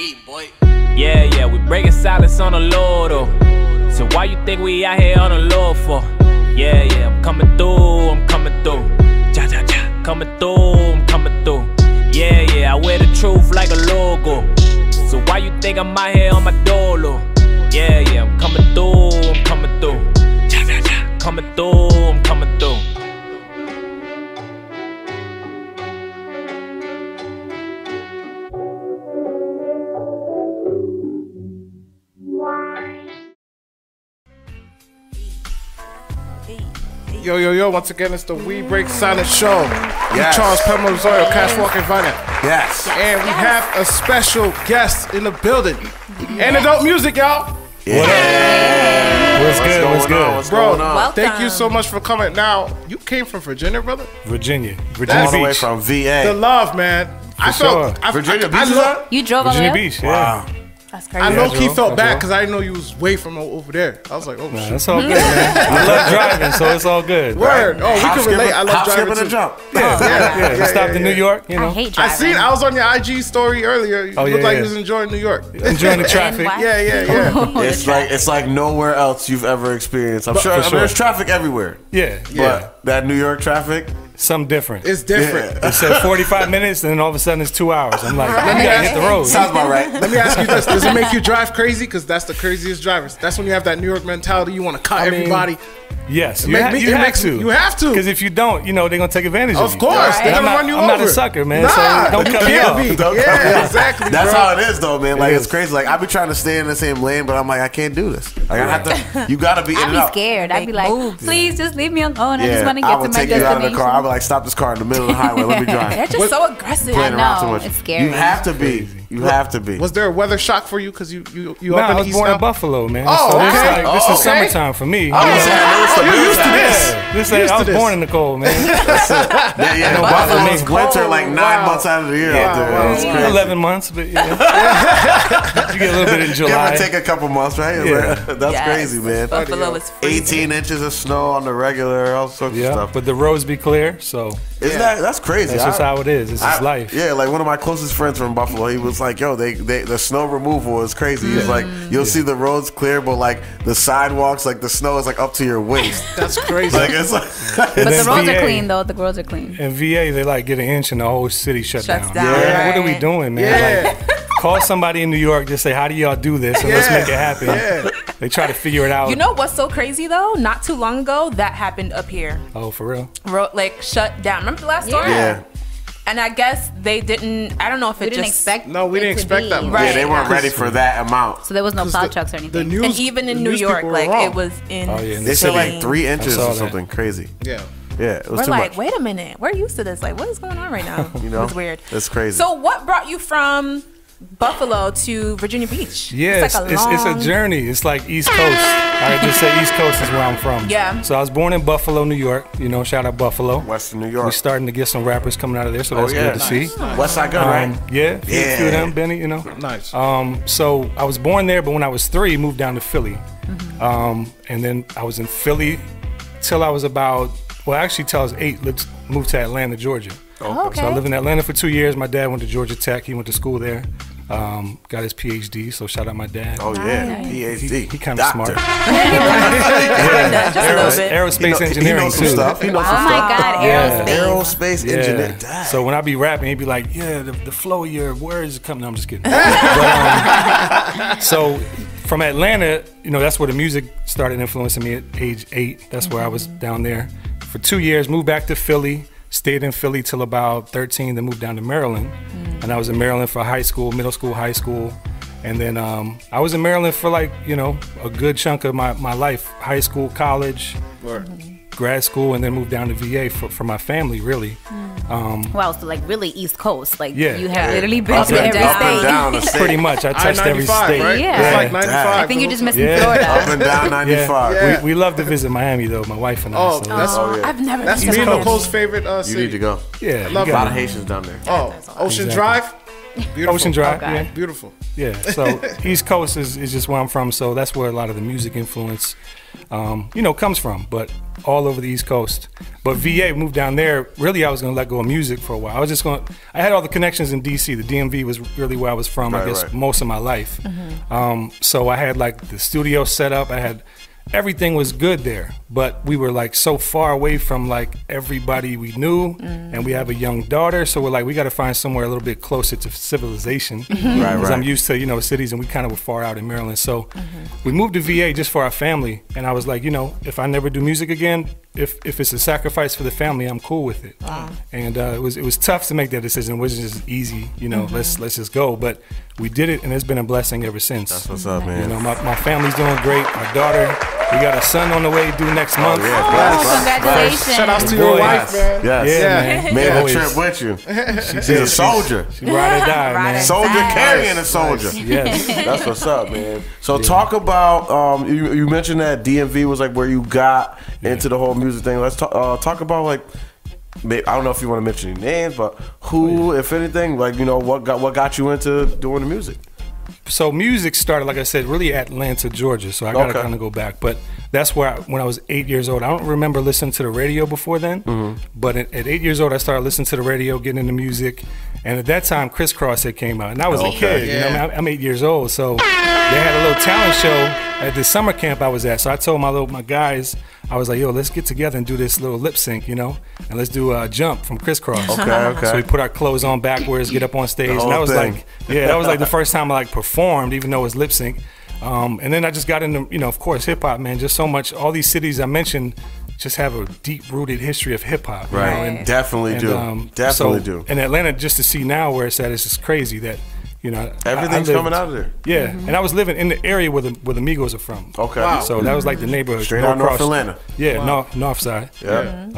heat, boy. Yeah, we breaking silence on the Lord, oh. So why you think we out here on the Lord for? Yeah, I'm coming through, I'm coming through. Ja, ja, ja, coming through, I'm coming through. Yeah, I wear the truth like a logo. So why you think I'm out here on my dolo? Yeah, I'm coming through, I'm coming through. Ja, ja, ja, coming through, I'm coming through. Yo, once again, it's the We Break Silence Show. Yes. Charles Pemlo Zoyo, Cash Walker Viner. Yes. And we have a special guest in the building. Antidote Musiq, y'all. Yeah. What's good? What's good? What's Bro, going on? thank you so much for coming. Now, you came from Virginia, brother? Virginia All the way Beach. from VA. The love, man. Virginia Beach is that? You drove all the Virginia way up? Beach, yeah. Wow. That's crazy. I low-key Joe. felt bad Joe. because I didn't know you was way from over there. I was like, oh, shit. That's all good, man. I love driving, so it's all good. Word. Oh, we can relate. I love hop, driving, skipping, and too. jump. Yeah. We stopped in New York, you I know, hate I driving. I was on your IG story earlier. You looked like you was enjoying New York. enjoying the traffic. why? Yeah. It's like nowhere else you've ever experienced. I'm sure. I mean, there's traffic everywhere, Yeah, but that New York traffic, something different. It's different. It said 45 minutes, and then all of a sudden it's 2 hours. I'm like, let me hit the road. sounds about right. Let me ask you this. Does it make you drive crazy? Because that's the craziest drivers. That's when you have that New York mentality. You want to cut everybody. Yes, you Make have me- to. it makes me- you have to. Because if you don't, you know, they're going to take advantage of you. Of course. They're And going to run you I'm over. not a sucker, man, Nah, so don't you cut me can't off. be. Don't cut me Yeah, off. exactly, That's bro. how it is, though, man. Like, It it's is. crazy. Like, I be trying to stay in the same lane, but I'm like, I can't do this. Like, I have to. You gotta be in I'd and be out. scared. I'd be like, please just leave me alone. I just Yeah, want to I get to would my take you out of destination. the car. I'd be like, stop this car in the middle of the highway. Let me drive. They're just so aggressive. Playing around too know, much. it's scary. You have to be. You have to be. Was there a weather shock for you? Because you Nah, up in I the was east born now? in Buffalo, man. Oh, so okay. this is Okay. summertime for me. Oh, you're used to this. I was born in the cold, man. Yeah, No, Buffalo Buffalo is is winter like cold. 9 Wow. months out of the year out there. Wow. It's crazy. 11 months, but yeah. You get a little bit in Give July. or take a couple months, right? Yeah. That's Yes. crazy, man. Buffalo is freezing. 18 inches of snow on the regular, all sorts of Yeah, stuff. but the roads be clear, so Isn't that's crazy? that's just how it is. It's just life. Yeah, like one of my closest friends from Buffalo, he was like, "Yo, the snow removal is crazy." He's like, "You'll see the roads clear, but like the sidewalks, like the snow is like up to your waist." That's crazy. Like it's like, But the then roads VA. are clean, though. The roads are clean. In VA, they like get an inch and the whole city shuts Shuts down. down. Like, what are we Right. doing, man? Yeah. Like, call somebody in New York, just say, how do y'all do this? And let's Yeah. make it happen. Yeah. They try to figure it out. You know what's so crazy though? Not too long ago, that happened up here. Oh, for real? Like shut down. Remember the last story? yeah, And I guess they didn't. I don't know if We it didn't just expect. No, we it didn't to expect be. that much. Right. yeah, they weren't ready for that amount. So there was no plow trucks or The anything. news, And even the in New news York, people were like wrong. it was in. Oh, yeah, and They said like 3 I inches saw or that. something crazy. Yeah. Yeah, it was We're too like, much. wait a minute, we're used to this. Like, what is going on right now? You know, It's weird. It's crazy. So, what brought you from Buffalo to Virginia Beach? Yeah, it's, like it's a journey. It's like East Coast. I just say East Coast is where I'm from. Yeah. So I was born in Buffalo, New York. You know, shout out Buffalo. Western New We're York. starting to get some rappers coming out of there, so that's good to see. West Side Gun, right? Yeah, a few of them, Benny, you know. Nice. So I was born there, but when I was 3, moved down to Philly. And then I was in Philly till I was about, well, actually till I was 8, moved to Atlanta, Georgia. Okay. So I lived in Atlanta for 2 years. My dad went to Georgia Tech. He went to school there. Got his PhD, so shout out my dad. Oh yeah, PhD. He kind of smart. Just a little bit. Aerospace engineering he knows some too. stuff. He knows some Oh my stuff. God, Yeah. aerospace. Aerospace Yeah. engineer. Dang. So when I be rapping, he'd be like, "Yeah, the flow of your words is coming." No, I'm just kidding. So from Atlanta, you know, that's where the music started influencing me at age 8. That's where I was down there for 2 years. Moved back to Philly. Stayed in Philly till about 13. Then moved down to Maryland, and I was in Maryland for high school, middle school, high school. And then I was in Maryland for like, you know, a good chunk of my life, high school, college, grad school, and then moved down to VA for my family, really. Wow, so like really East Coast. Like Yeah. you have literally been Up to and, every up and state. down the state. Pretty much, I touched every I-95, state. right? Yeah. It's like Yeah. 95. I think you're just missing Yeah. Florida. Up and down 95. Yeah. We love to visit Miami though, my wife and I. Oh, so that's I've never that's been me to and Miami. Nicole's favorite You city. need to go. yeah, love you A lot got of Haitians down there. Oh, Ocean Exactly. Drive. Beautiful. Ocean Drive. Okay. Yeah. Beautiful. Yeah, so East Coast is just where I'm from, so that's where a lot of the music influence, comes from, but all over the East Coast. But VA, moved down there, really I was going to let go of music for a while. I had all the connections in DC. The DMV was really where I was from, I guess, most of my life. So I had like the studio set up, everything was good there, but we were like so far away from like everybody we knew, and we have a young daughter, so we're like, we got to find somewhere a little bit closer to civilization, because I'm used to cities, and we kind of were far out in Maryland. So we moved to VA just for our family, and I was like, if I never do music again, if it's a sacrifice for the family, I'm cool with it. And it was tough to make that decision. It wasn't just easy, let's just go, but we did it, and it's been a blessing ever since. That's what's up, man. My family's doing great. Our daughter, we got a son on the way due next month. Congratulations. Shout out to your wife, man. Yes. Man. Made Always. the trip with you. She's a soldier. She ride or die, man. Soldier carrying a soldier. Yes. That's what's up, man. So talk about, you mentioned that DMV was like where you got into the whole music thing. Let's talk about like, I don't know if you want to mention any names, but who, if anything, like, what got you into doing the music? So music started, like I said, really Atlanta, Georgia. So I got to kind of go back. But that's where, when I was 8 years old, I don't remember listening to the radio before then. But at 8 years old, I started listening to the radio, getting into music. And at that time, Crisscross had came out. And I was a kid. I'm 8 years old. So they had a little talent show at the summer camp I was at. So I told my guys, I was like, yo, let's get together and do this little lip sync, and let's do a jump from Crisscross. Okay. So we put our clothes on backwards, get up on stage. And that was like the first time I like performed, even though it was lip sync. And then I just got into, of course, hip hop, man. Just so much. All these cities I mentioned just have a deep-rooted history of hip hop. Right. And Definitely do. In Atlanta, just to see now where it's at, it's just crazy that. Everything's coming out of there. Yeah, and I was living in the area where the Migos are from. Okay. Wow. So that was like the neighborhood. Straight out North Atlanta. Yeah, north side. Yeah.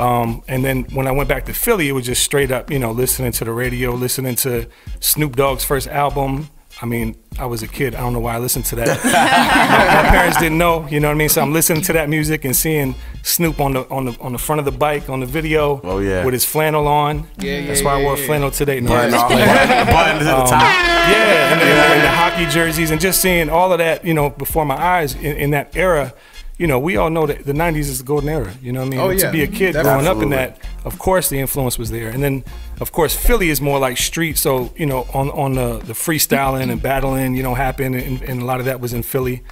And then when I went back to Philly, it was just straight up, listening to the radio, listening to Snoop Dogg's first album. I mean, I was a kid. I don't know why I listened to that. my parents didn't know, you know what I mean? So I'm listening to that music and seeing Snoop on the front of the bike on the video with his flannel on. That's why I wore flannel today. No, button to the top. And the hockey jerseys, and just seeing all of that, before my eyes in that era. We all know that the 90s is the golden era, you know what I mean? To be a kid growing up in that, of course the influence was there. And then, of course, Philly is more like street, so, on the freestyling and battling, happened, and a lot of that was in Philly.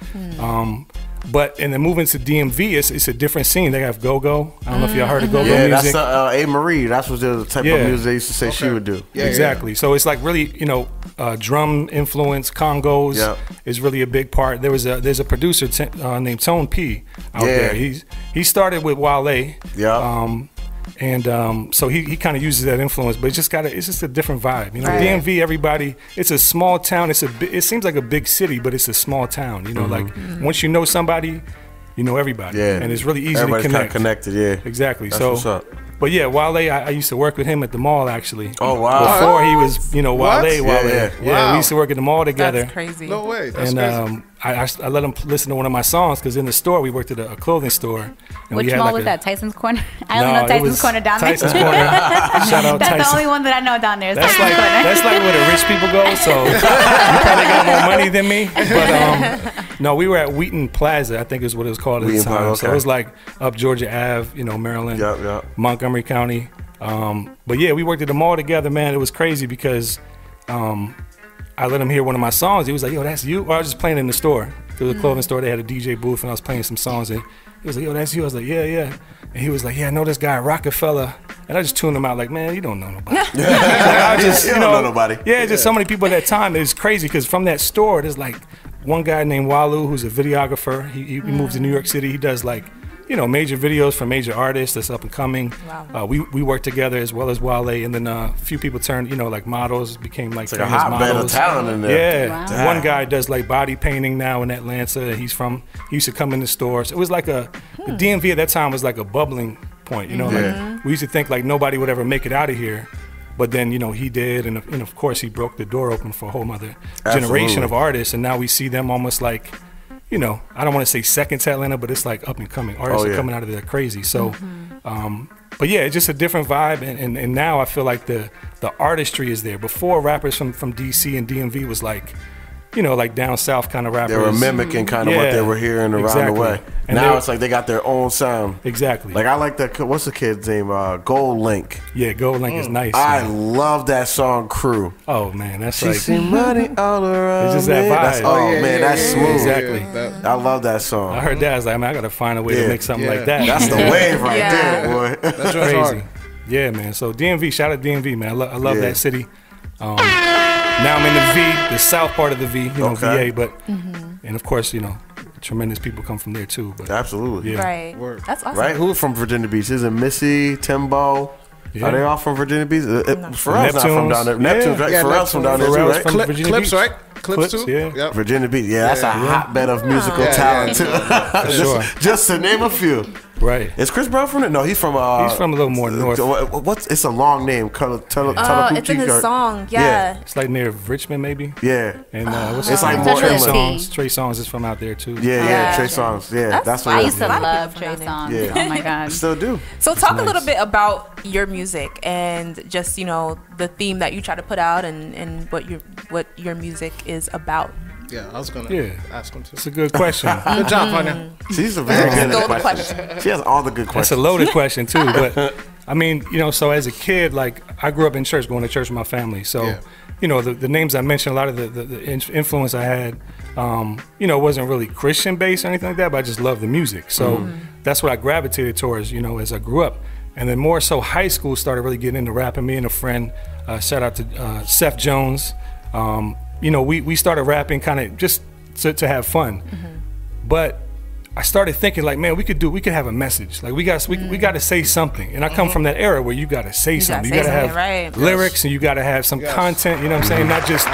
But and then moving to DMV, it's a different scene. They have go-go. I don't know if y'all heard of go-go music. That's A. Marie. That's what the type of music they used to say she would do. Exactly. So it's like really, drum influence, congos is really a big part. There's a producer named Tone P out there. He started with Wale. And so he kind of uses that influence, but it's just a different vibe. DMV, everybody, it's a small town. It seems like a big city, but it's a small town. Like once you know somebody, you know everybody. And it's really easy to connect. Everybody's connected, Exactly. That's what's up. But yeah, Wale, I used to work with him at the mall actually. Oh wow! Before he was, Wale. Wow. We used to work at the mall together. That's crazy. No way. That's crazy. I let him listen to one of my songs because in the store we worked at a clothing store. And Which we had mall like was that? Tyson's Corner. I only know Tyson's Corner down there. Tyson's Corner. Shout out That's Tyson. the only one that I know down there. Is That's Tyson's Corner. that's like where the rich people go. So you probably got more money than me. But no, we were at Wheaton Plaza. I think is what it was called at the time. So it was like up Georgia Ave, Maryland, Montgomery County. But yeah, we worked at the mall together, man. It was crazy because I let him hear one of my songs. He was like, yo, that's you? Or I was just playing in the store. There was a clothing store. They had a DJ booth, and I was playing some songs. And he was like, yo, that's you? I was like, yeah. And he was like, yeah, I know this guy, Rockefeller. And I just tuned him out like, man, you don't know nobody. I just, you don't know nobody. Yeah, just so many people at that time. It was crazy because from that store, there's like one guy named Walu who's a videographer. He moved to New York City. He does like, major videos for major artists that's up and coming. Wow. We worked together as well as Wale, and then a few people turned, like models, became like, it's like a hotbed of talent in there. Yeah. Wow. One guy does like body painting now in Atlanta. He used to come in the stores. It was like the DMV at that time was like a bubbling point, like we used to think like nobody would ever make it out of here. But then, he did, and of course he broke the door open for a whole other generation of artists, and now we see them almost like, I don't want to say second to Atlanta, but it's like up and coming. Artists are coming out of there crazy. So, but yeah, it's just a different vibe. And now I feel like the the artistry is there. Before, rappers from DC and DMV was like, you know, like down south kind of rappers. They were mimicking kind of what they were hearing around the way. And now it's like they got their own sound. Exactly. Like I like that. What's the kid's name? Gold Link. Yeah, Gold Link is nice. I love that song, Crew. Oh man, that's she like see money all around. It's just that vibe. That's smooth. Exactly. I love that song. I heard that. I was like, man, I gotta find a way to make something like that. That's the wave right there, boy. That's crazy. hard. Yeah, man. So DMV, shout out DMV, man. I love that city. Now I'm in the V, the south part of the V, you know, VA, but and of course, you know, tremendous people come from there too. But absolutely, right. That's awesome. Right? Who's from Virginia Beach? Isn't Missy, Timbo? Yeah. Are they all from Virginia Beach? Pharrell's not from down there. Yeah. Neptune's right. Pharrell's from down there too, right? From Virginia Clips, Beach. right? Clips too. Yeah. Yep. Virginia Beach. Yeah, that's a hotbed of musical talent too. Sure. Just to name a few. Right. Is Chris Brown from it? No, he's from. He's from a little more north. What's? It's a long name. It's in his song. Yeah. It's like near Richmond, maybe. Yeah. And what's it's like more Trey inland. Songz. Trey Songz is from out there too. Yeah. Trey Songz. Yeah, that's what I it used is. to love people Trey from Songz. Yeah. Oh my god. Still do. So talk a little bit about your music and just, you know, the theme that you try to put out and what your music is about. Yeah, I was gonna ask him to. It's a good question. Good job, partner. She's a very good Golden question. She has all the good questions. That's a loaded question too, but I mean, you know, so as a kid, like I grew up in church, going to church with my family. So, you know, the names I mentioned, a lot of the influence I had, you know, wasn't really Christian based or anything like that, but I just loved the music. So that's what I gravitated towards, you know, as I grew up. And then more so high school started really getting into rapping. Me and a friend, shout out to Seth Jones. You know, we started rapping kind of just to have fun. But I started thinking like, man, we could have a message. Like we got to say something. And I come from that era where you got to say something. You got to have lyrics and you got to have some content, you know what I'm saying? Not just,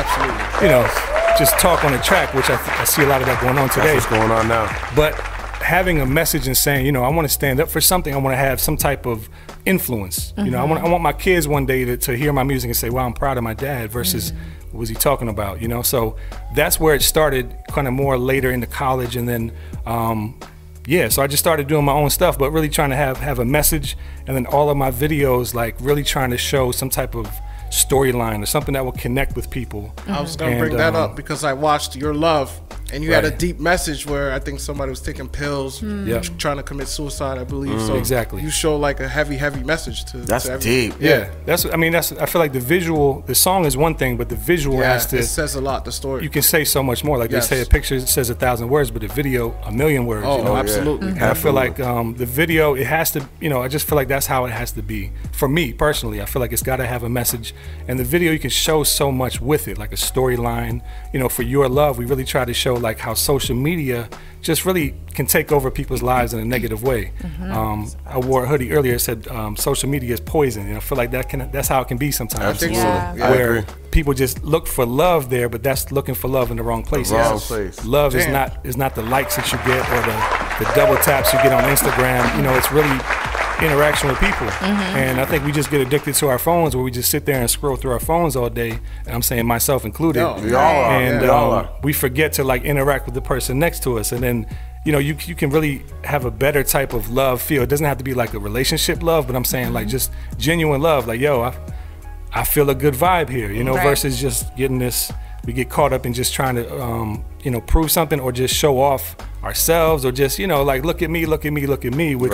you know, just talk on a track, which I see a lot of that going on today. That's what's going on now. But having a message and saying, you know, I want to stand up for something. I want to have some type of influence. You know, I want my kids one day to hear my music and say, wow, I'm proud of my dad versus what was he talking about, you know? So that's where it started, kind of more later into college. And then, so I just started doing my own stuff, but really trying to have a message. And then all of my videos, like really trying to show some type of storyline or something that will connect with people. I was gonna bring that up because I watched Your Love, and you had a deep message where I think somebody was taking pills, trying to commit suicide, I believe. So exactly, you show like a heavy message to. That's to deep. Yeah, I feel like the song is one thing, but the visual has to. It says a lot. The story. You can say so much more. Like they say, a picture says 1,000 words, but a video 1,000,000 words. Oh, you know? absolutely. And I feel like the video, it has to. You know, I just feel like that's how it has to be. For me personally, I feel like it's got to have a message, and the video you can show so much with it, like a storyline. You know, for Your Love, we really try to show like how social media just really can take over people's lives in a negative way. I wore a hoodie earlier that said social media is poison, and I feel like that's how it can be sometimes. I think so. Where people just look for love there, but that's looking for love in the wrong place. Love is not the likes that you get or the double taps you get on Instagram. You know, it's really interaction with people. And I think we just get addicted to our phones, where we just sit there and scroll through our phones all day, and I'm saying myself included. We all are. And we forget to like interact with the person next to us, and then you know, you can really have a better type of love feel. It doesn't have to be like a relationship love, but I'm saying like just genuine love, like yo, I feel a good vibe here, you know, versus just getting this. We get caught up in just trying to you know, prove something or just show off ourselves, or just, you know, like look at me, which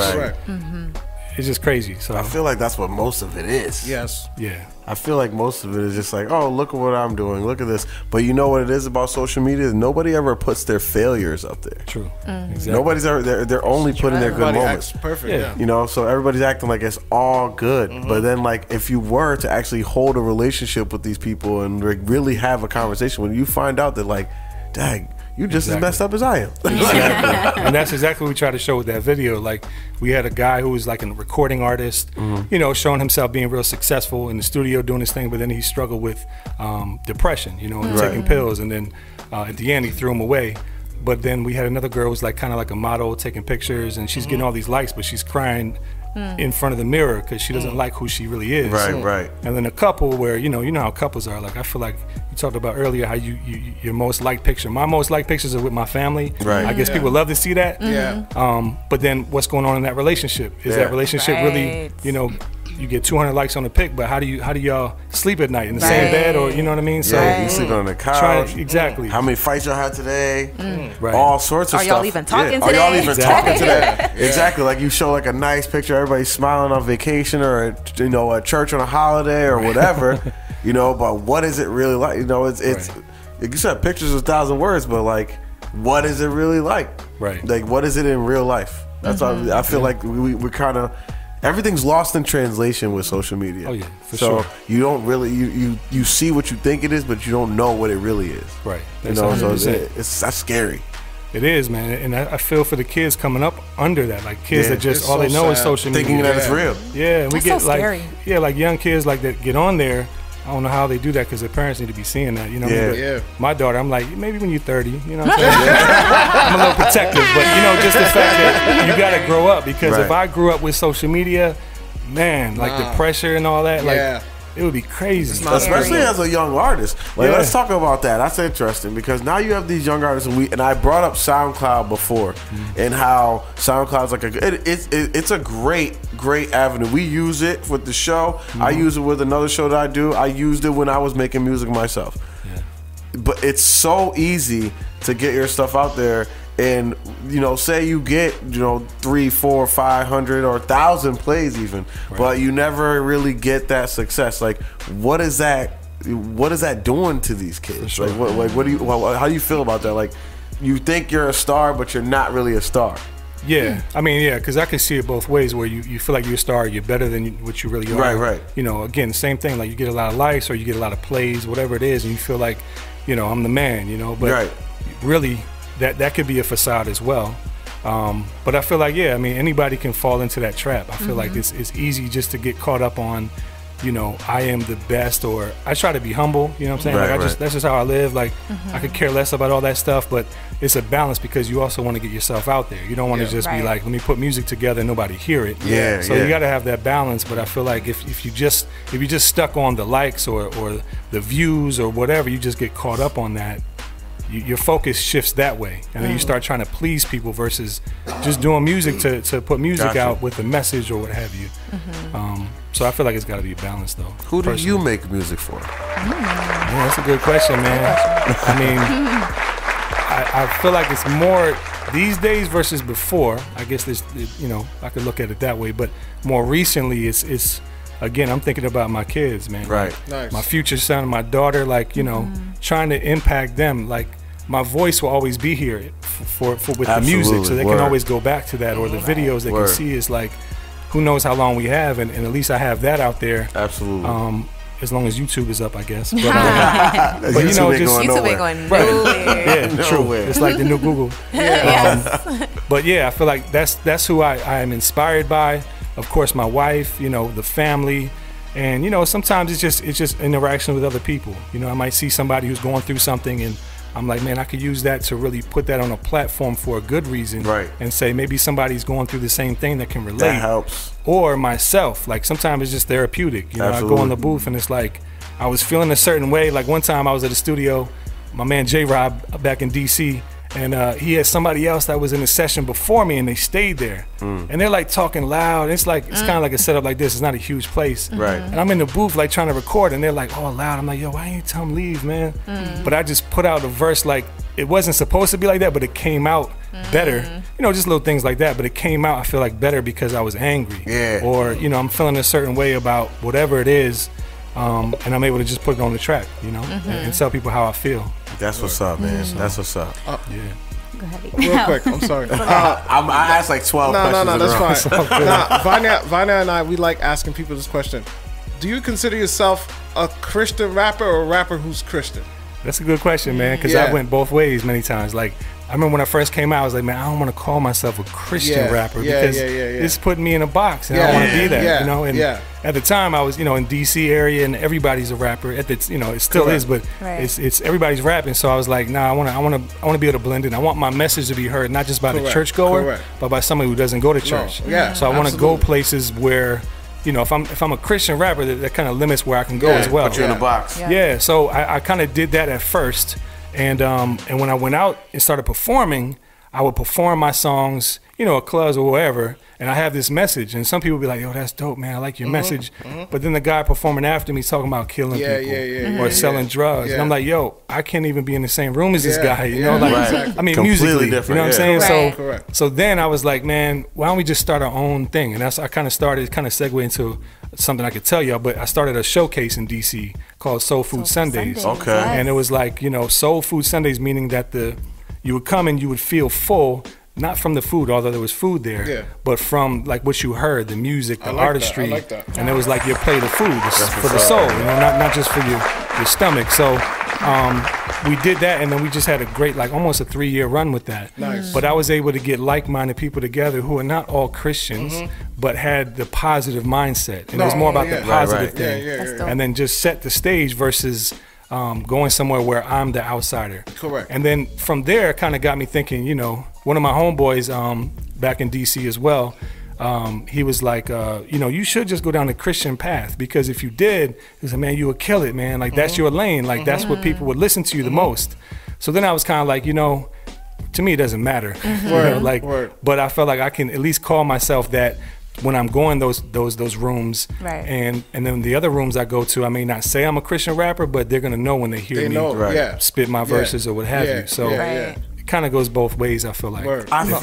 it's just crazy. So I feel like that's what most of it is. Yes. Yeah. I feel like most of it is just like, oh, look at what I'm doing, look at this. But you know what it is about social media? Nobody ever puts their failures up there. True. Exactly. Nobody's ever. They're only putting their good moments. Perfect. Yeah. You know, so everybody's acting like it's all good. But then, like, if you were to actually hold a relationship with these people and really have a conversation, when you find out that, like, dang, you just as messed up as I am. Exactly. And that's exactly what we try to show with that video. Like, we had a guy who was like a recording artist, you know, showing himself being real successful in the studio doing his thing, but then he struggled with depression, you know, and taking pills, and then at the end he threw them away. But then we had another girl who was like kind of like a model, taking pictures, and she's getting all these likes, but she's crying in front of the mirror because she doesn't like who she really is. Right. And then a couple where, you know how couples are. Like, I feel like you talked about earlier how your most liked picture. My most liked pictures are with my family. Right. I guess people love to see that. Yeah. But then what's going on in that relationship? Is that relationship really, you know, you get 200 likes on a pic, but how do y'all sleep at night in the same bed, or you know what I mean? So you sleep on the couch. Exactly. How many fights y'all had today? Right. All sorts of Are stuff. y'all even talking today? Are y'all even talking today? Yeah. Exactly. Like you show like a nice picture, everybody's smiling on vacation or at church on a holiday or whatever, but what is it really like? It's like you said, pictures is 1,000 words, but like, what is it really like? Right. Like, what is it in real life? That's why I feel like we're kind of, everything's lost in translation with social media. Oh yeah, for so sure. you don't really you see what you think it is, but you don't know what it really is. Right. That's that's scary. It is, man, and I feel for the kids coming up under that, like kids that just all they know is social media, thinking that it's real. Yeah, and we That's get so like scary. like young kids like that get on there. I don't know how they do that because their parents need to be seeing that, what I mean? But my daughter, I'm like, maybe when you're 30, what I'm saying? I'm a little protective, but just the fact that you got to grow up, because if I grew up with social media, man, like the pressure and all that, like it would be crazy. Especially as a young artist. Like, let's talk about that. That's interesting because now you have these young artists, and I brought up SoundCloud before, and how SoundCloud's like it's a great avenue. We use it with the show. I use it with another show that I do. I used it when I was making music myself. But it's so easy to get your stuff out there. And say you get 300, 400, 500 or 1,000 plays even, but you never really get that success. Like, what is that doing to these kids? Sure. Like, how do you feel about that? Like, you think you're a star, but you're not really a star. Yeah, I mean, because I can see it both ways, where you feel like you're a star, you're better than what you really are. Right. Again, same thing. Like, you get a lot of likes or you get a lot of plays, whatever it is, and you feel like, I'm the man. But really, that could be a facade as well. But I feel like, anybody can fall into that trap. I feel like it's easy just to get caught up on, I am the best, or I try to be humble, what I'm saying? That's just how I live. Like, I could care less about all that stuff, but it's a balance because you also want to get yourself out there. You don't want to just be like, let me put music together and nobody hear it. So you got to have that balance. But I feel like if you just stuck on the likes or the views or whatever, you just get caught up on that. Your focus shifts that way, and then you start trying to please people versus just doing music to put music out with a message or what have you. So I feel like it's got to be a balance, though. Who do you make music for? Yeah, that's a good question, man. I mean, I feel like it's more these days versus before. I guess there's, I could look at it that way, but more recently, it's again, I'm thinking about my kids, man. Right. Nice. My future son, my daughter, like, trying to impact them. Like, my voice will always be here for with the music, so they can always go back to that, or the videos they can see is like, who knows how long we have, and at least I have that out there. Absolutely. As long as YouTube is up, I guess. But, but YouTube ain't going nowhere. Yeah, true. It's like the new Google. But I feel like that's who I am inspired by. Of course, my wife, the family, and sometimes it's just interaction with other people. I might see somebody who's going through something, and I'm like, man, I could use that to really put that on a platform for a good reason, and say maybe somebody's going through the same thing that can relate. That helps. Or myself, like sometimes it's just therapeutic. I go in the booth and it's like I was feeling a certain way. Like one time I was at a studio, my man J-Rob back in DC, and he had somebody else that was in the session before me, and they stayed there, and they're like talking loud. It's like it's kind of like a setup like this. It's not a huge place, and I'm in the booth like trying to record, and they're like all loud. I'm like, yo, why ain't you tell them leave, man? But I just put out a verse like it wasn't supposed to be like that, but it came out better. Just little things like that, but it came out, I feel like, better because I was angry, or I'm feeling a certain way about whatever it is. And I'm able to just put it on the track, and tell people how I feel. That's what's up, man. That's what's up. Go ahead. Real quick, I'm sorry. I asked like 12 questions. No, that's fine. Vanya and I, we like asking people this question. Do you consider yourself a Christian rapper or a rapper who's Christian? That's a good question, man, because I went both ways many times. Like, I remember when I first came out, I was like, man, I don't want to call myself a Christian rapper because it's putting me in a box, and I don't want to be that, And at the time, I was, in DC area, and everybody's a rapper. At the, it still is, but it's everybody's rapping. So I was like, nah, I want to be able to blend in. I want my message to be heard, not just by the churchgoer, but by somebody who doesn't go to church. So I want to go places where, if I'm a Christian rapper, that kind of limits where I can go as well. Put you in a box. So I kind of did that at first. And when I went out and started performing, I would perform my songs, at clubs or wherever, and I have this message, and some people be like, yo, that's dope, man, I like your message. But then the guy performing after me talking about killing people or selling drugs. And I'm like, yo, I can't even be in the same room as this guy, you know? Like, I mean, completely musically, different, you know what I'm saying? Right. So then I was like, man, why don't we just start our own thing? And that's, I kind of segue into something I could tell y'all, but I started a showcase in DC called Soul Food Sundays. Okay. And it was like, you know, Soul Food Sundays, meaning that you would come and you would feel full, not from the food, although there was food there, but from like what you heard, the music, the artistry. I like that. And it was like your plate of food for the soul, you know, not just for your stomach. So we did that, and then we just had a great, like almost a 3-year run with that. Nice. But I was able to get like-minded people together who are not all Christians, but had the positive mindset. And it was more about the positive thing. And then just set the stage versus going somewhere where I'm the outsider. Correct. And then from there, it kind of got me thinking, you know, one of my homeboys back in DC as well, he was like, you know, you should just go down the Christian path, because if you did, he said, man, you would kill it, man. Like, that's your lane. Like, that's what people would listen to you the most. So then I was kind of like, you know, to me, it doesn't matter. You know, like, but I felt like I can at least call myself that when I'm going those rooms, and then the other rooms I go to, I may not say I'm a Christian rapper, but they're gonna know when they hear me spit my verses or what have you. So it kind of goes both ways, I feel like. I love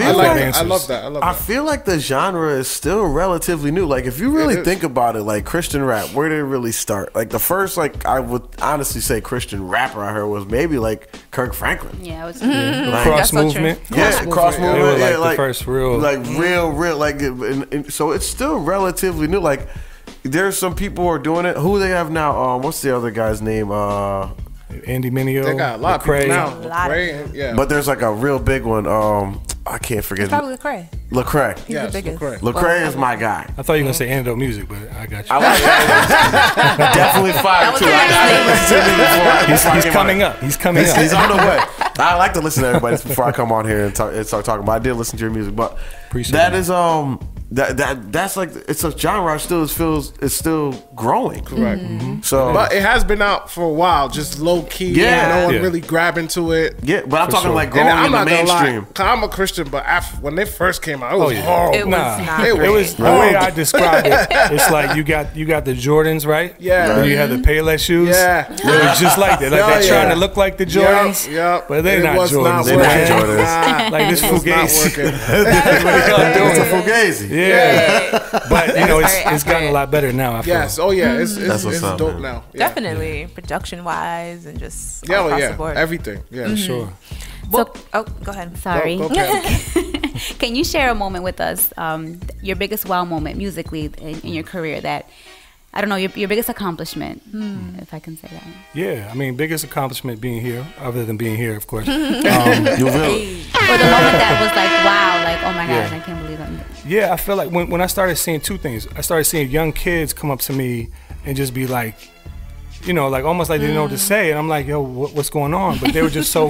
that. I feel like the genre is still relatively new. Like, if you really think about it, like Christian rap, where did it really start? Like the first, like, I would honestly say Christian rapper I heard was maybe like Kirk Franklin. Yeah, it was like, Cross movement. Cross movement. They were like the the first real. Like real, like, and so it's still relatively new. Like, there's some people who are doing it. Who they have now? What's the other guy's name? Andy Mineo. They got a lot of people now. Lecrae, But there's like a real big one. I can't forget. It's probably Lecrae. Lecrae. He's the biggest. Lecrae is my guy. I thought you were gonna say Antidote Music, but I got you. I like that. Definitely fire too. He's coming up. He's coming up. He's on the way. I like to listen to everybody before I come on here and start talking. But I did listen to your music. But Appreciate that it. is that's like, it's a genre it's still growing. Correct. So, but it has been out for a while, just low key. No one really grabbing to it. Yeah, but I'm talking like growing I'm in the not mainstream. Gonna lie, 'cause I'm a Christian, but when they first came out, it was horrible. It was not. It was the way I describe it. It's like you got the Jordans, right? Yeah. And you have the Payless shoes. Yeah. It was just like that. Like they're trying to look like the Jordans. Yep. But they're not Jordans. They're not Jordans. Like this Fugazi. It's a Fugazi. Yeah. But you know, it's gotten a lot better now. I feel. Yes. Oh yeah. It's up, dope man. now. Yeah. Definitely, production wise and just across the board. Everything. Yeah. Sure. Well, go ahead. Sorry. Go ahead. Can you share a moment with us, your biggest wow moment musically in your career, that, I don't know, your biggest accomplishment, if I can say that. Yeah, I mean, biggest accomplishment being here, other than being here, of course. Or the moment that was like, wow, like, oh my gosh, I can't believe it. Yeah, I feel like when I started seeing two things, I started seeing young kids come up to me and just be like, you know, like almost like they didn't know what to say, and I'm like, yo, what's going on? But they were just so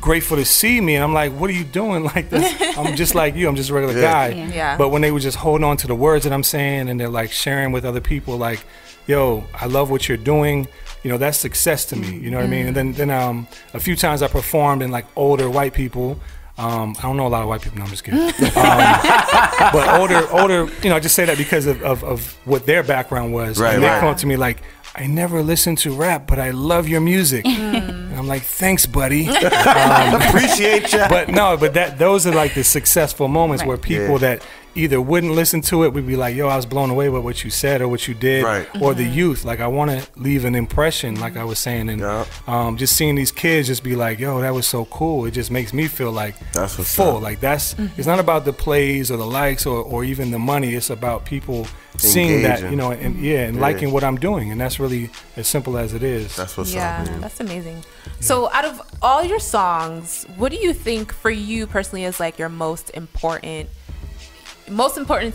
grateful to see me, and I'm like, what are you doing? Like, I'm just like you, I'm just a regular guy. Yeah. But when they were just holding on to the words that I'm saying, and they're like sharing with other people, like, yo, I love what you're doing. You know, that's success to me. You know what I mean? And then a few times I performed in like older white people. I don't know a lot of white people. No, I'm just kidding. But older, you know, I just say that because of what their background was. Right, and they come up to me like, I never listened to rap, but I love your music. And I'm like, thanks, buddy. Appreciate you. But those are like the successful moments where people that either wouldn't listen to it would be like, yo, I was blown away by what you said or what you did. Or the youth, like, I want to leave an impression, like I was saying. And just seeing these kids just be like, yo, that was so cool. It just makes me feel like that's what's full. up. Like, that's it's not about the plays or the likes or even the money. It's about people seeing that, you know, and liking what I'm doing. And that's really as simple as it is. That's what's up. Yeah, that's amazing. So out of all your songs, what do you think for you personally is like your most important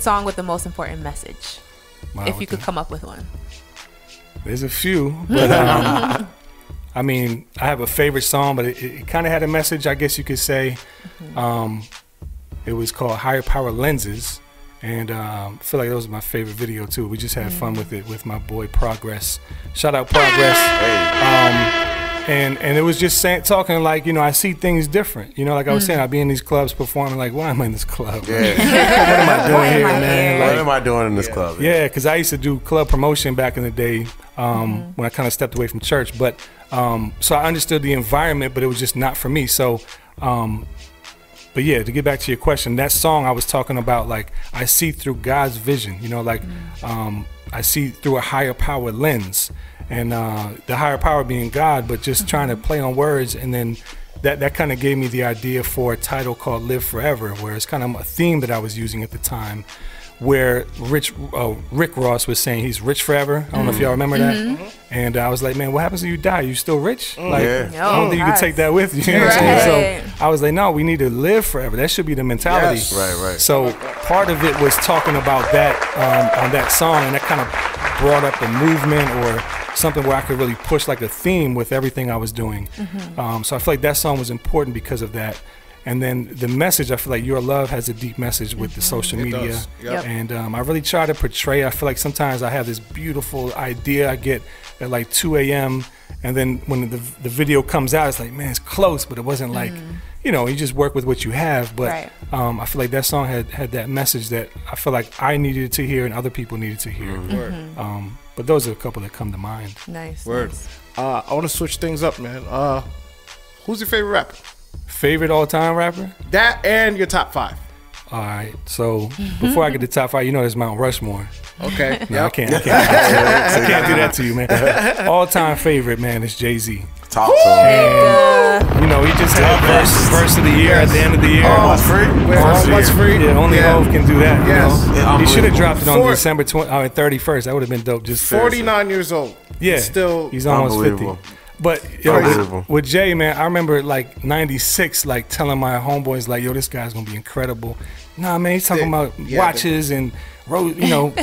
song with the most important message? Wow, if you could come up with one. There's a few, but I mean, I have a favorite song, but it kind of had a message, I guess you could say. It was called Higher Power Lenses, and I feel like that was my favorite video too. We just had fun with it with my boy Progress. Shout out Progress. And it was just talking like, I see things different. Like I was saying, I'd be in these clubs performing like, why am I in this club? Yeah. What am I doing here, man? What Like, am I doing in this club? yeah, because I used to do club promotion back in the day when I kind of stepped away from church. But so I understood the environment, but it was just not for me. So, but yeah, to get back to your question, that song I was talking about, like, I see through God's vision, like I see through a higher power lens. And the higher power being God, but just trying to play on words. And then that kind of gave me the idea for a title called Live Forever, where it's kind of a theme that I was using at the time, where Rick Ross was saying he's rich forever. I don't know if y'all remember that. And I was like, man, what happens if you die? You still rich? Like, I don't think you can take that with you. You know what I'm saying? So I was like, no, we need to live forever. That should be the mentality. Yes. Right. So part of it was talking about that on that song, and that kind of brought up a movement or something where I could really push like a theme with everything I was doing. So I feel like that song was important because of that. And then the message, I feel like Your Love has a deep message with the social media. does. Yep. And I really try to portray, I feel like sometimes I have this beautiful idea I get at like 2 a.m. And then when the video comes out, it's like, man, it's close, but it wasn't like, you just work with what you have. But I feel like that song had that message that I feel like I needed to hear and other people needed to hear. But those are a couple that come to mind. Nice. Word. I want to switch things up, man. Who's your favorite rapper? Favorite all-time rapper? That and your top 5. All right. So before I get to top 5, there's Mount Rushmore. Okay. No, I can't do that to you, man. All-time favorite, man, is Jay-Z. Talk to And, he just had verse of the year at the end of the year. Almost free. What's free? Yeah, only Hov can do that. Yes. Yeah, He should have dropped it on For- December 31st. That would have been dope. Just 49 years old. Yeah, Still he's almost 50. Unbelievable. But Unbelievable. with Jay, man, I remember like 96, like telling my homeboys, like, yo, this guy's gonna be incredible. Nah, man, he's talking about watches and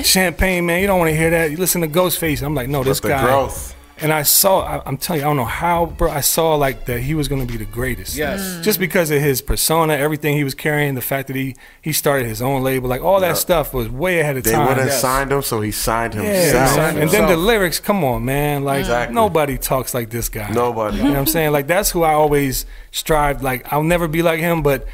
champagne, man. You don't want to hear that. You listen to Ghostface. I'm like, no, this the guy. growth. And I saw, I'm telling you, I don't know how, bro. I saw like that he was gonna be the greatest. Yes. Just because of his persona, everything he was carrying, the fact that he started his own label, like all that stuff was way ahead of They time. would have signed him, so he signed Yeah, himself. man. And then the lyrics, come on, man. Like, Exactly. nobody talks like this guy. Nobody. You know what I'm saying? Like, that's who I always strive. Like, I'll never be like him, but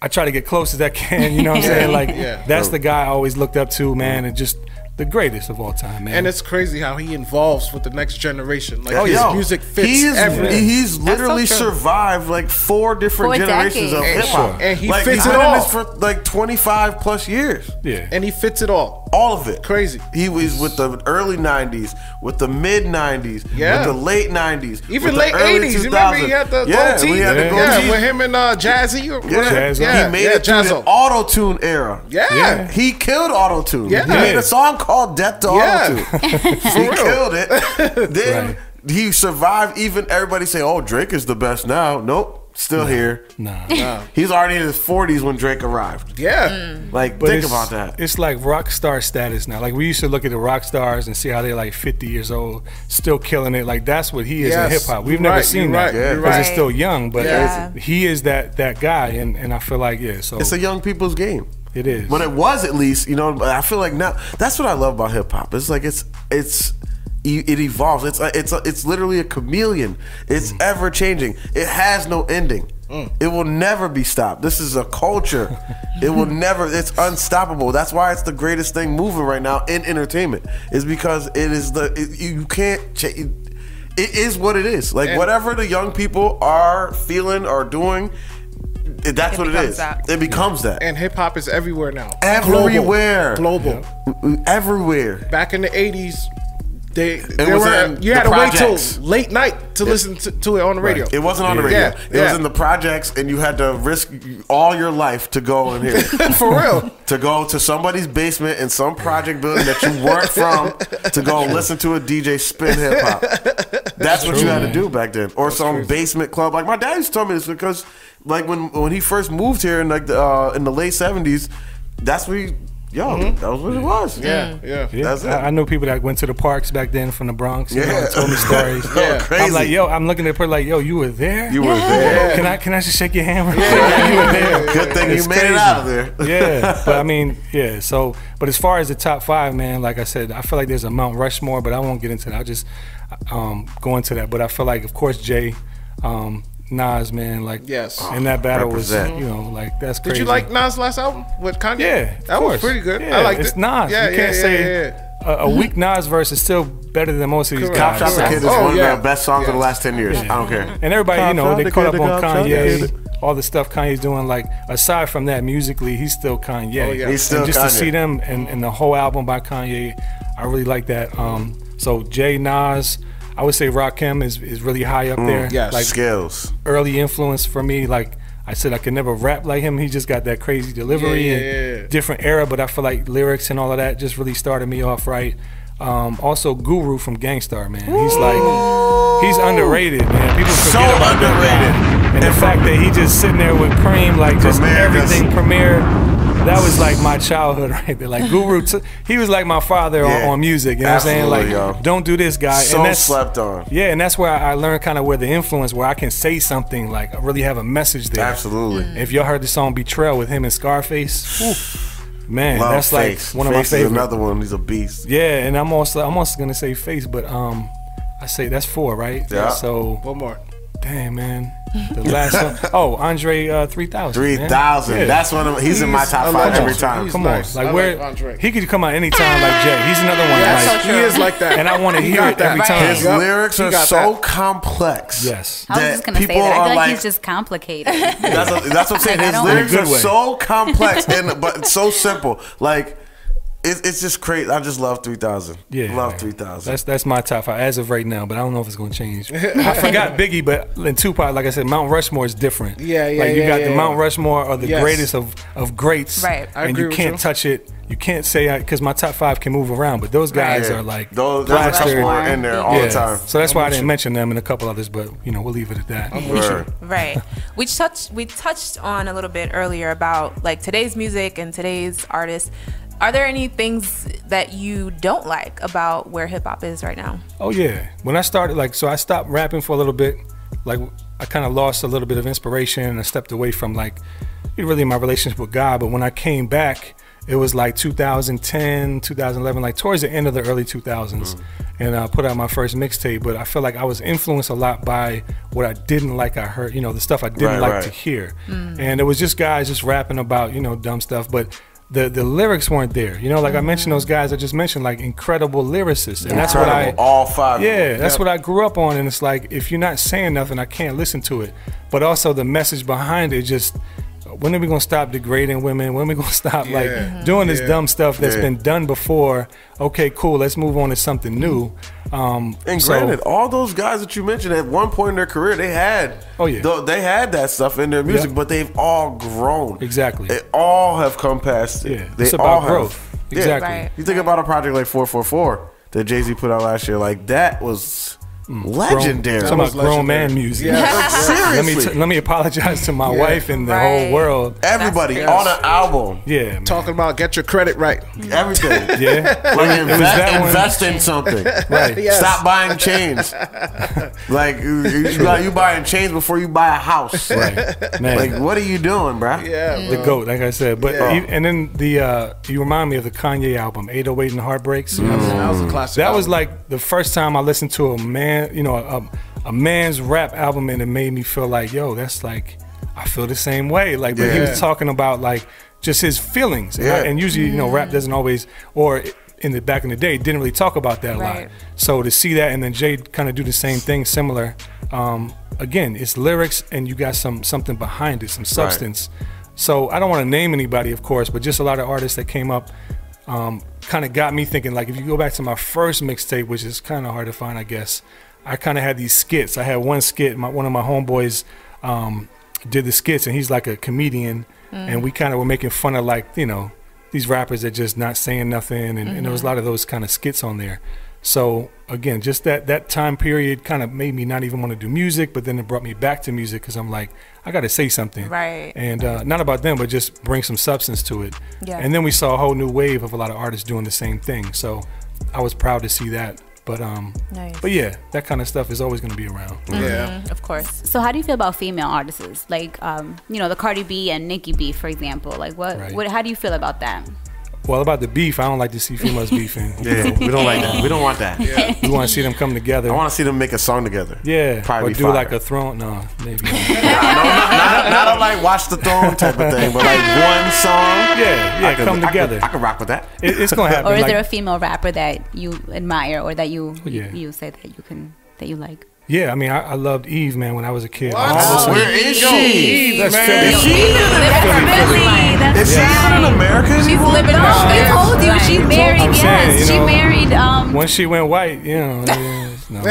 I try to get close as I can. You know what I'm saying? Like, that's the guy I always looked up to, man, and just the greatest of all time, man. And it's crazy how he involves with the next generation. Like his Yo, music fits everything. He's literally so true. survived like 4 different 4 generations of decades. hip hop. And he like, fits he's it been in all. this for like 25 plus years. Yeah. And he fits it all. All of it. Crazy. He was with the early 90s, with the mid 90s, Yeah. with the late 90s. Even with late the early 80s. You remember he had the goatee? we had the Yeah. goatee. With him and Jazzy. Jazzo. He made it through the Jazzo. auto-tune era. Yeah. He killed auto-tune. Yeah. He made a song called Death to Yeah. Auto-Tune. He real. killed it. Then Right. he survived. Even everybody say, oh, Drake is the best now. Nope. Still here. Nah. He's already in his 40s when Drake arrived. Yeah. Like, But think it's, about that. It's like rock star status now. Like, we used to look at the rock stars and see how they're like 50 years old, still killing it. Like, that's what he is in Yes. hip hop. We've You're never right, seen you're that right, you're because right. it's still young, but Yeah. he is that guy. And I feel like, so It's a young people's game. it is. When it was, at least, but I feel like now that's what I love about hip hop. It's like it evolves. It's literally a chameleon. It's ever changing. It has no ending. It will never be stopped. This is a culture. It will never. It's unstoppable. That's why it's the greatest thing moving right now in entertainment. Is because it is you can't. It is what it is. Like whatever the young people are feeling or doing. That's what it is. It becomes that. And hip hop is everywhere now. Everywhere. Global. Everywhere. Back in the 80s, you was had in to the wait till projects. late night to listen to it on the radio. It wasn't on the radio. Yeah, It was yeah. in the projects, and you had to risk all your life to go in here. For real. To go to somebody's basement in some project building that you weren't from to go listen to a DJ spin hip hop. That's what you had to do back then. Or some basement club. Like my dad used to tell me this because like when he first moved here in like in the late 70s, that's where Yo, that was what it was. Yeah. That's it. I knew people that went to the parks back then from the Bronx. You know, and told me stories. Crazy. I'm like, yo, I'm looking at her like, yo, you were there? You were there. Can I just shake your hand? Yeah, you were there. Good thing It's you made it crazy. out of there. Yeah, but I mean, yeah. So, but as far as the top 5, man, like I said, I feel like there's a Mount Rushmore, but I won't get into that. I'll just go into that. But I feel like, of course, Jay, Nas, man, like, in that battle Represent. was, you know, like, that's crazy. Did you like Nas' last album with Kanye? Yeah, that was pretty good. Yeah, I liked it's it. Nas. Yeah, You can't say a weak Nas verse is still better than most of these Correct. Cop guys. Shop the Kid is Oh, one yeah. of the best songs of the last 10 years. Yeah. I don't care. And everybody, you know, Cop they Shop caught the up on Kid, Cop Shop the Kanye, Kid. all the stuff Kanye's doing. Like, aside from that, musically, he's still Kanye. Oh, yeah. He's still and just to Kanye. see them and the whole album by Kanye, I really like that. So Jay, Nas, I would say Rakim is really high up there. yes. Like, Skills. early influence for me. Like I said, I could never rap like him. He just got that crazy delivery and different era, but I feel like lyrics and all of that just really started me off right. Also Guru from Gangstar, man. He's underrated, man. People forget So about that underrated. guy. And the fact that he just sitting there with Cream, like just Premier, everything Premier. That was like my childhood right there. Like Guru, he was like my father on music. You know what I'm saying? Like, Absolutely, yo. don't do this, guy. So and that's slept on. Yeah, and that's where I learned kind of where the influence, where I can say something like really have a message there. Absolutely. If y'all heard the song "Betrayal" with him and Scarface, man, Love that's Face. like one of Face my is favorite. another one. He's a beast. Yeah, and I'm also gonna say Face, but I say that's 4, right? Yeah. So One more. damn, man, the last one. Oh, Andre 3000. 3,000. Yeah. That's one of he's in my He's top a 5 legend. every time. He's Come nice. on, I like where like Andre. he could come out anytime like Jay. He's another one. Yeah, like, he is like that. and I want to He hear got it that. every Right. time. His Yep. lyrics He are got so that. complex. Yes. I was that just gonna say people that. I are feel like like- he's just complicated. That's what I'm saying. Like, I His don't- lyrics In a are good way. so complex but so simple. Like it's just crazy. I just love 3,000. Yeah, Love 3,000. That's my top 5 as of right now, but I don't know if it's gonna change. I forgot Biggie, but in Tupac, like I said, Mount Rushmore is different. Yeah, Like you got the yeah. Mount Rushmore are the Yes. greatest of greats, Right. I and agree you with can't you. touch it. You can't say because my top 5 can move around, but those guys Yeah. are like Those there's a couple plastered. more in there all Yeah. the time. So that's why I didn't mention them and a couple others, but we'll leave it at that. Word. Right. We touched on a little bit earlier about like today's music and today's artists. Are there any things that you don't like about where hip hop is right now? Oh yeah. When I started, so I stopped rapping for a little bit. Like I kind of lost a little bit of inspiration and I stepped away from like really my relationship with God. But when I came back, it was like 2010, 2011, like towards the end of the early 2000s. And I put out my first mixtape, but I feel like I was influenced a lot by what I didn't like. I heard, the stuff I didn't like to hear. And it was just guys just rapping about, dumb stuff. But the lyrics weren't there. Like I mentioned those guys I just mentioned, like incredible lyricists. And that's what Incredible. All 5. Yeah, that's what I grew up on. And it's like, if you're not saying nothing, I can't listen to it. But also the message behind it, just when are we gonna stop degrading women? When are we gonna stop doing this dumb stuff that's been done before? Okay, cool, let's move on to something new. And granted, all those guys that you mentioned at one point in their career, they had they had that stuff in their music, but they've all grown. Exactly. They all have come past it. Yeah, They it's all about have. growth. Yeah. Exactly. Right. You think about a project like 444 that Jay-Z put out last year, like that was legendary. Talking about grown man music. Yeah. Seriously. Let me apologize to my wife and the whole world. Everybody That's on an album. Yeah, man. Talking about get your credit right. Everything. Yeah. Like that one. invest in something. Right. Yes. Stop buying chains. Like you buying chains before you buy a house. Right. Man. Like what are you doing, bro? Yeah, The GOAT, like I said. But Yeah. and then you remind me of the Kanye album, 808 and Heartbreaks. that was a classic. That was album. like the first time I listened to a man, a man's rap album, and it made me feel like, yo, that's like, I feel the same way. Like, but he was talking about like just his feelings, and usually, rap doesn't always, or in the back in the day, didn't really talk about that a lot. Right. So to see that, and then Jay kind of do the same thing, similar. Again, it's lyrics, and you got something behind it, some substance. So I don't want to name anybody, of course, but just a lot of artists that came up. Kind of got me thinking, like, if you go back to my first mixtape, which is kind of hard to find, I guess, I kind of had these skits. I had one skit, one of my homeboys did the skits, and he's like a comedian, and we kind of were making fun of, like, these rappers that just not saying nothing, and there was a lot of those kind of skits on there. So again, just that time period kind of made me not even want to do music, but then it brought me back to music because I'm like, I got to say something. Right. And not about them, but just bring some substance to it. Yeah. And then we saw a whole new wave of a lot of artists doing the same thing. So I was proud to see that. But Nice. but yeah, that kind of stuff is always going to be around. Yeah. Of course. So how do you feel about female artists? Like, you know, the Cardi B and Nicki B, for example. Like, what? How do you feel about that? Well, about the beef, I don't like to see females beefing. Yeah, we don't like that. We don't want that. We want to see them come together. I want to see them make a song together. Yeah, Probably or be do fire. like a throne. No, maybe. Not a like Watch the Throne type of thing, but like one song. Yeah, come together. I can rock with that. It's gonna happen. Or is like, there a female rapper that you admire or that you Yeah. you say that you like? yeah, I mean, I loved Eve, man, when I was a kid. What? Oh, Where is she? That's man. Philly. Is she even is she even in America She's anymore? living No, on. I told you she's married. I'm saying, Yes, you she know, married. When she went white, you know. No.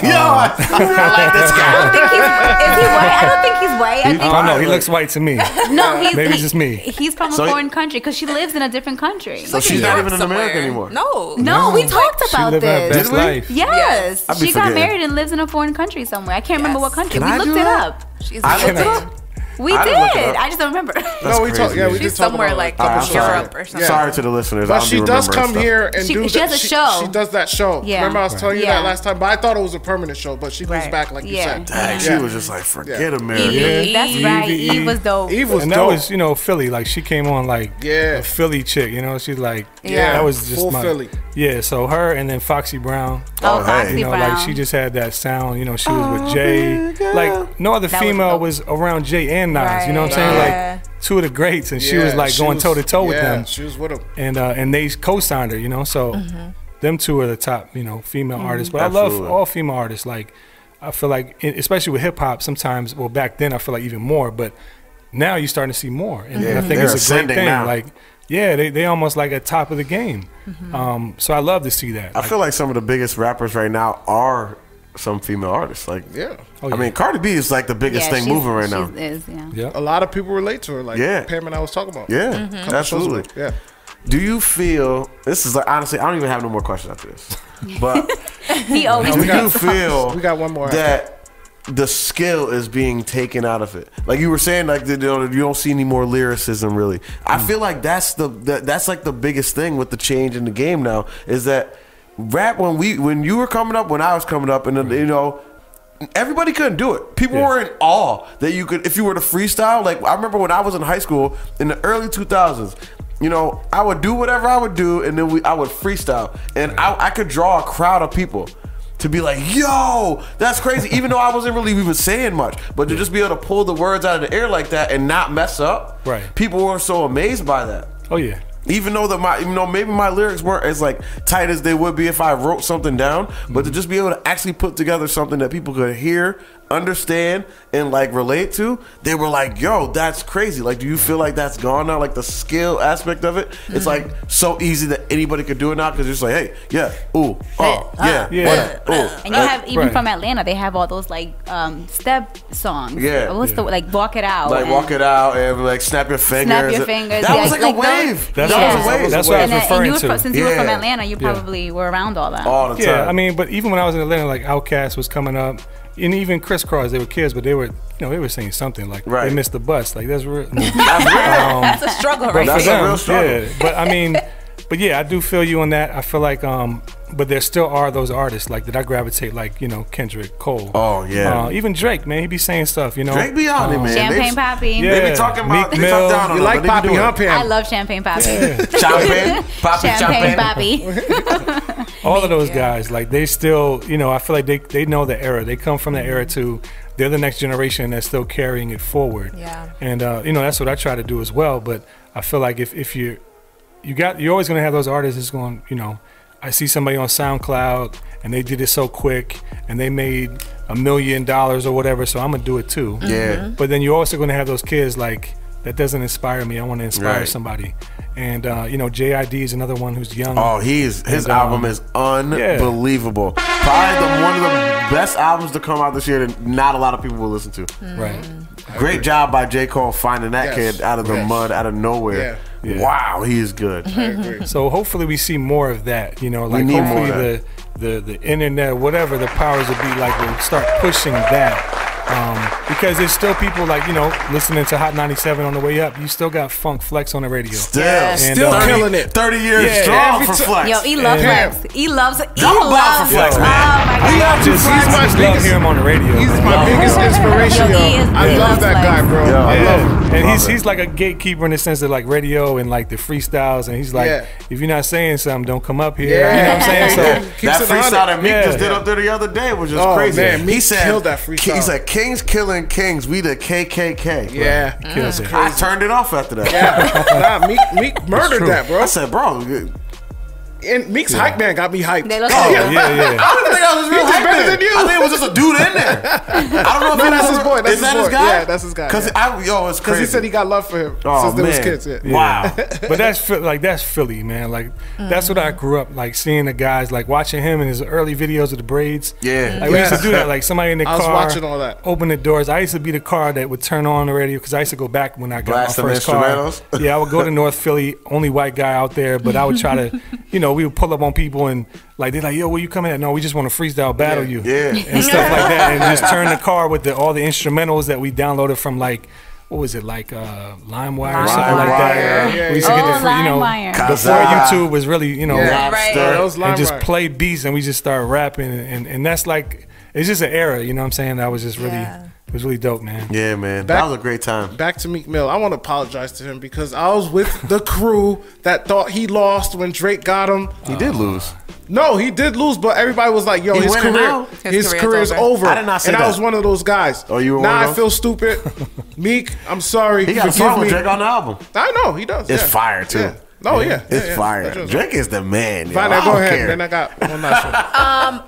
Yo, I like this I guy. don't think is he white? I don't think he's white. I think I don't know. He looks white to me. no, he's Maybe it's just me. He's from a So he- foreign country because she lives in a different country. So she's not even in America Somewhere. anymore. No. No, we talked She about lived her this. best Did we? life. Yes, I'd be she got forgetting. married and lives in a foreign country somewhere. I can't remember what country. Can We I looked do it that? up. She's I looked it living. up. We I didn't look it did. up. I just don't remember. No, we talked. Yeah, we She's did talk somewhere about like it a couple I'm shows sorry. Europe or something. Sorry to the listeners. But I don't she be does remembering come stuff. here and She do has a show. She does that show. Yeah. Remember I was telling you Yeah. that last time, but I thought it was a permanent show. But she goes Right. back like you Yeah. said. Dang, she was just like, forget America. Eve, that's right. Eve was dope. Eve was And that dope. was, you know, Philly. Like she came on like Yeah. a Philly chick. You know, she's like, Yeah. that was just Full my Philly. Yeah, so her and then Foxy Brown. Oh, hey. Foxy You know, Brown. like she just had that sound. You know, she was with Jay. Like no other That was female dope. was around Jay and Nas. You know what I'm saying? Right. Like two of the greats, and she Yeah, was like going toe to toe with yeah, them. She was with him. And they co-signed her, you know. So them two are the top, you know, female artists. But I Absolutely. love all female artists. Like I feel like, especially with hip hop, sometimes. Well, back then I feel like even more, but now you're starting to see more, and I think They're it's a great ascending thing. now. Like, yeah, they almost like at top of the game. So I love to see that. I feel like some of the biggest rappers right now are some female artists. Like, Yeah. Oh, I mean, Cardi B is like the biggest thing moving right now. She is, yeah. yeah. A lot of people relate to her. Like Yeah. Pam and I was talking about. Yeah, Couple shows absolutely. ago. Yeah. Do you feel this is like honestly? I don't even have no more questions after this. But He always do you feel We got one more. that the skill is being taken out of it? Like you were saying, like you don't see any more lyricism really. I feel like that's that's like the biggest thing with the change in the game now is that rap when you were coming up, when I was coming up, and then, you know. Everybody couldn't do it. People were in awe that you could, if you were to freestyle. Like I remember when I was in high school in the early 2000s. You know, I would do whatever I would do, and then I would freestyle, and I could draw a crowd of people to be like, "Yo, that's crazy!" Even though I wasn't really even saying much, but to just be able to pull the words out of the air like that and not mess up, Right. People were so amazed by that. Oh yeah. Even though maybe my lyrics weren't as like tight as they would be if I wrote something down, but to just be able to actually put together something that people could hear, understand, and like relate to, they were like, "Yo, that's crazy!" Like, do you feel like that's gone now? Like the skill aspect of it, it's like so easy that anybody could do it now because it's like, hey, yeah, ooh, oh, yeah, Yeah. ooh. And you have even Right. from Atlanta, they have all those like step songs. Yeah. What's the like walk it out? Like and walk it out and like snap your fingers. Snap your fingers. That Yeah, was like like a wave. That's that Yeah. was a wave. That's what I was and referring you were to. since you were from Yeah. Atlanta, you probably were around all that. all the time. Yeah, I mean, but even when I was in Atlanta, like Outkast was coming up, and even Crisscross, they were kids, but they were, you know, they were saying something like Right. they missed the bus. Like that's real. That's real. That's a struggle right That's there. a real struggle. Yeah, but I mean, but yeah, I do feel you on that. I feel like, but there still are those artists like that I gravitate, like, you know, Kendrick, Cole. Oh, yeah. Even Drake, man, he be saying stuff, you know. Drake be on it, man. Champagne Papi. Yeah. They be talking about Meek they talk Mill. down on You them, like but they be Poppy, doing huh, it. Pam? I love Champagne Papi. Champagne, Poppy, Champagne champagne. Papi. All of those guys, like they still, you know, I feel like they know the era. They come from that era too. They're the next generation that's still carrying it forward. Yeah. And you know, that's what I try to do as well. But I feel like if you're always gonna have those artists that's going, you know, I see somebody on SoundCloud and they did it so quick and they made $1 million or whatever, so I'm gonna do it too. Yeah. But then you're also gonna have those kids like that doesn't inspire me. I want to inspire Right. somebody. And you know, JID is another one who's young. Oh, his And, album is unbelievable. Probably one of the best albums to come out this year that not a lot of people will listen to. Right. Great job by J. Cole finding that Yes. kid out of the Yes. mud, out of nowhere. Yeah. Yeah. Wow, he is good. I agree. So hopefully we see more of that. You know, like need more hopefully of the internet, whatever the powers will be, like will start pushing that. Because there's still people like, you know, listening to Hot 97 on the way up. You still got Funk Flex on the radio. Still, And, Still killing it. 30 years Yeah, strong every for ti- Flex. Yo, he loves And- Flex. He loves it. He I'm about loves for Flex, it. man. Oh my We God. have to. He's I my just love biggest. hearing him on the radio. He's man. my biggest inspiration, Yo, he yo. is I the love that Flex. guy, bro. Yeah. I love him. And Love it. he's like a gatekeeper in the sense of like radio and like the freestyles. And he's like, Yeah. if you're not saying something, don't come up here. Yeah. You know what I'm saying? So Yeah. That Keeps it freestyle 100. that Meek Yeah. just did up there the other day was just Oh, crazy. man, Meek he said, killed that freestyle. He said, "Kings killing kings. We the KKK." Yeah. kills it. I turned it off after that. Yeah. Nah, Meek murdered true. that, bro. I said, "Bro, And Meek's hype man got me hyped. They look Oh, good. yeah, yeah. I don't even think I was real He's hype better then. than you. I think it was just a dude in there. I don't know if No, he that's was his boy. That's Is that his his boy. guy? Yeah, that's his guy, Because yeah. it's Because crazy. he said he got love for him Oh, since they was man. kids. Yeah. Wow. But that's Philly, man. Like that's what I grew up like seeing the guys, like watching him in his early videos of the braids. Yeah. Like we used to do that. Like somebody in the I was car, watching all that. open the doors. I used to be the car that would turn on the radio because I used to go back when I got Blasting my first car. instrumentals? Yeah, I would go to North Philly, only white guy out there. But I would try to, you know, we would pull up on people and like they're like, "Yo, where you coming at?" No, we just want to freestyle battle you, Yeah. and stuff like that, and just turn the car with all the instrumentals that we downloaded from like. What was it like LimeWire or something like that? Yeah, We used to yeah. get the free, you know, LimeWire. before YouTube was really, you know, Yeah, Right. Yeah, that was and just LimeWire. play beats and we just started rapping and that's like it's just an era, you know what I'm saying? That was just really Yeah. it was really dope, man. Yeah, man. Back- that was a great time. Back to Meek Mill. I want to apologize to him because I was with the crew that thought he lost when Drake got him. He did lose. No, he did lose, but everybody was like, "Yo, He his winning career, now? his His career is career's over." I did not say and I that. was one of those guys. Oh, you were now one of I those? feel stupid. Meek, I'm sorry. He got a Forgive song with me. Drake on the album. I know he does. It's yeah. fire too. Yeah. Oh yeah, It's yeah. fire. That's just- Drake is the man. Yo. Fine, I now go don't ahead. care. Then I got one last one.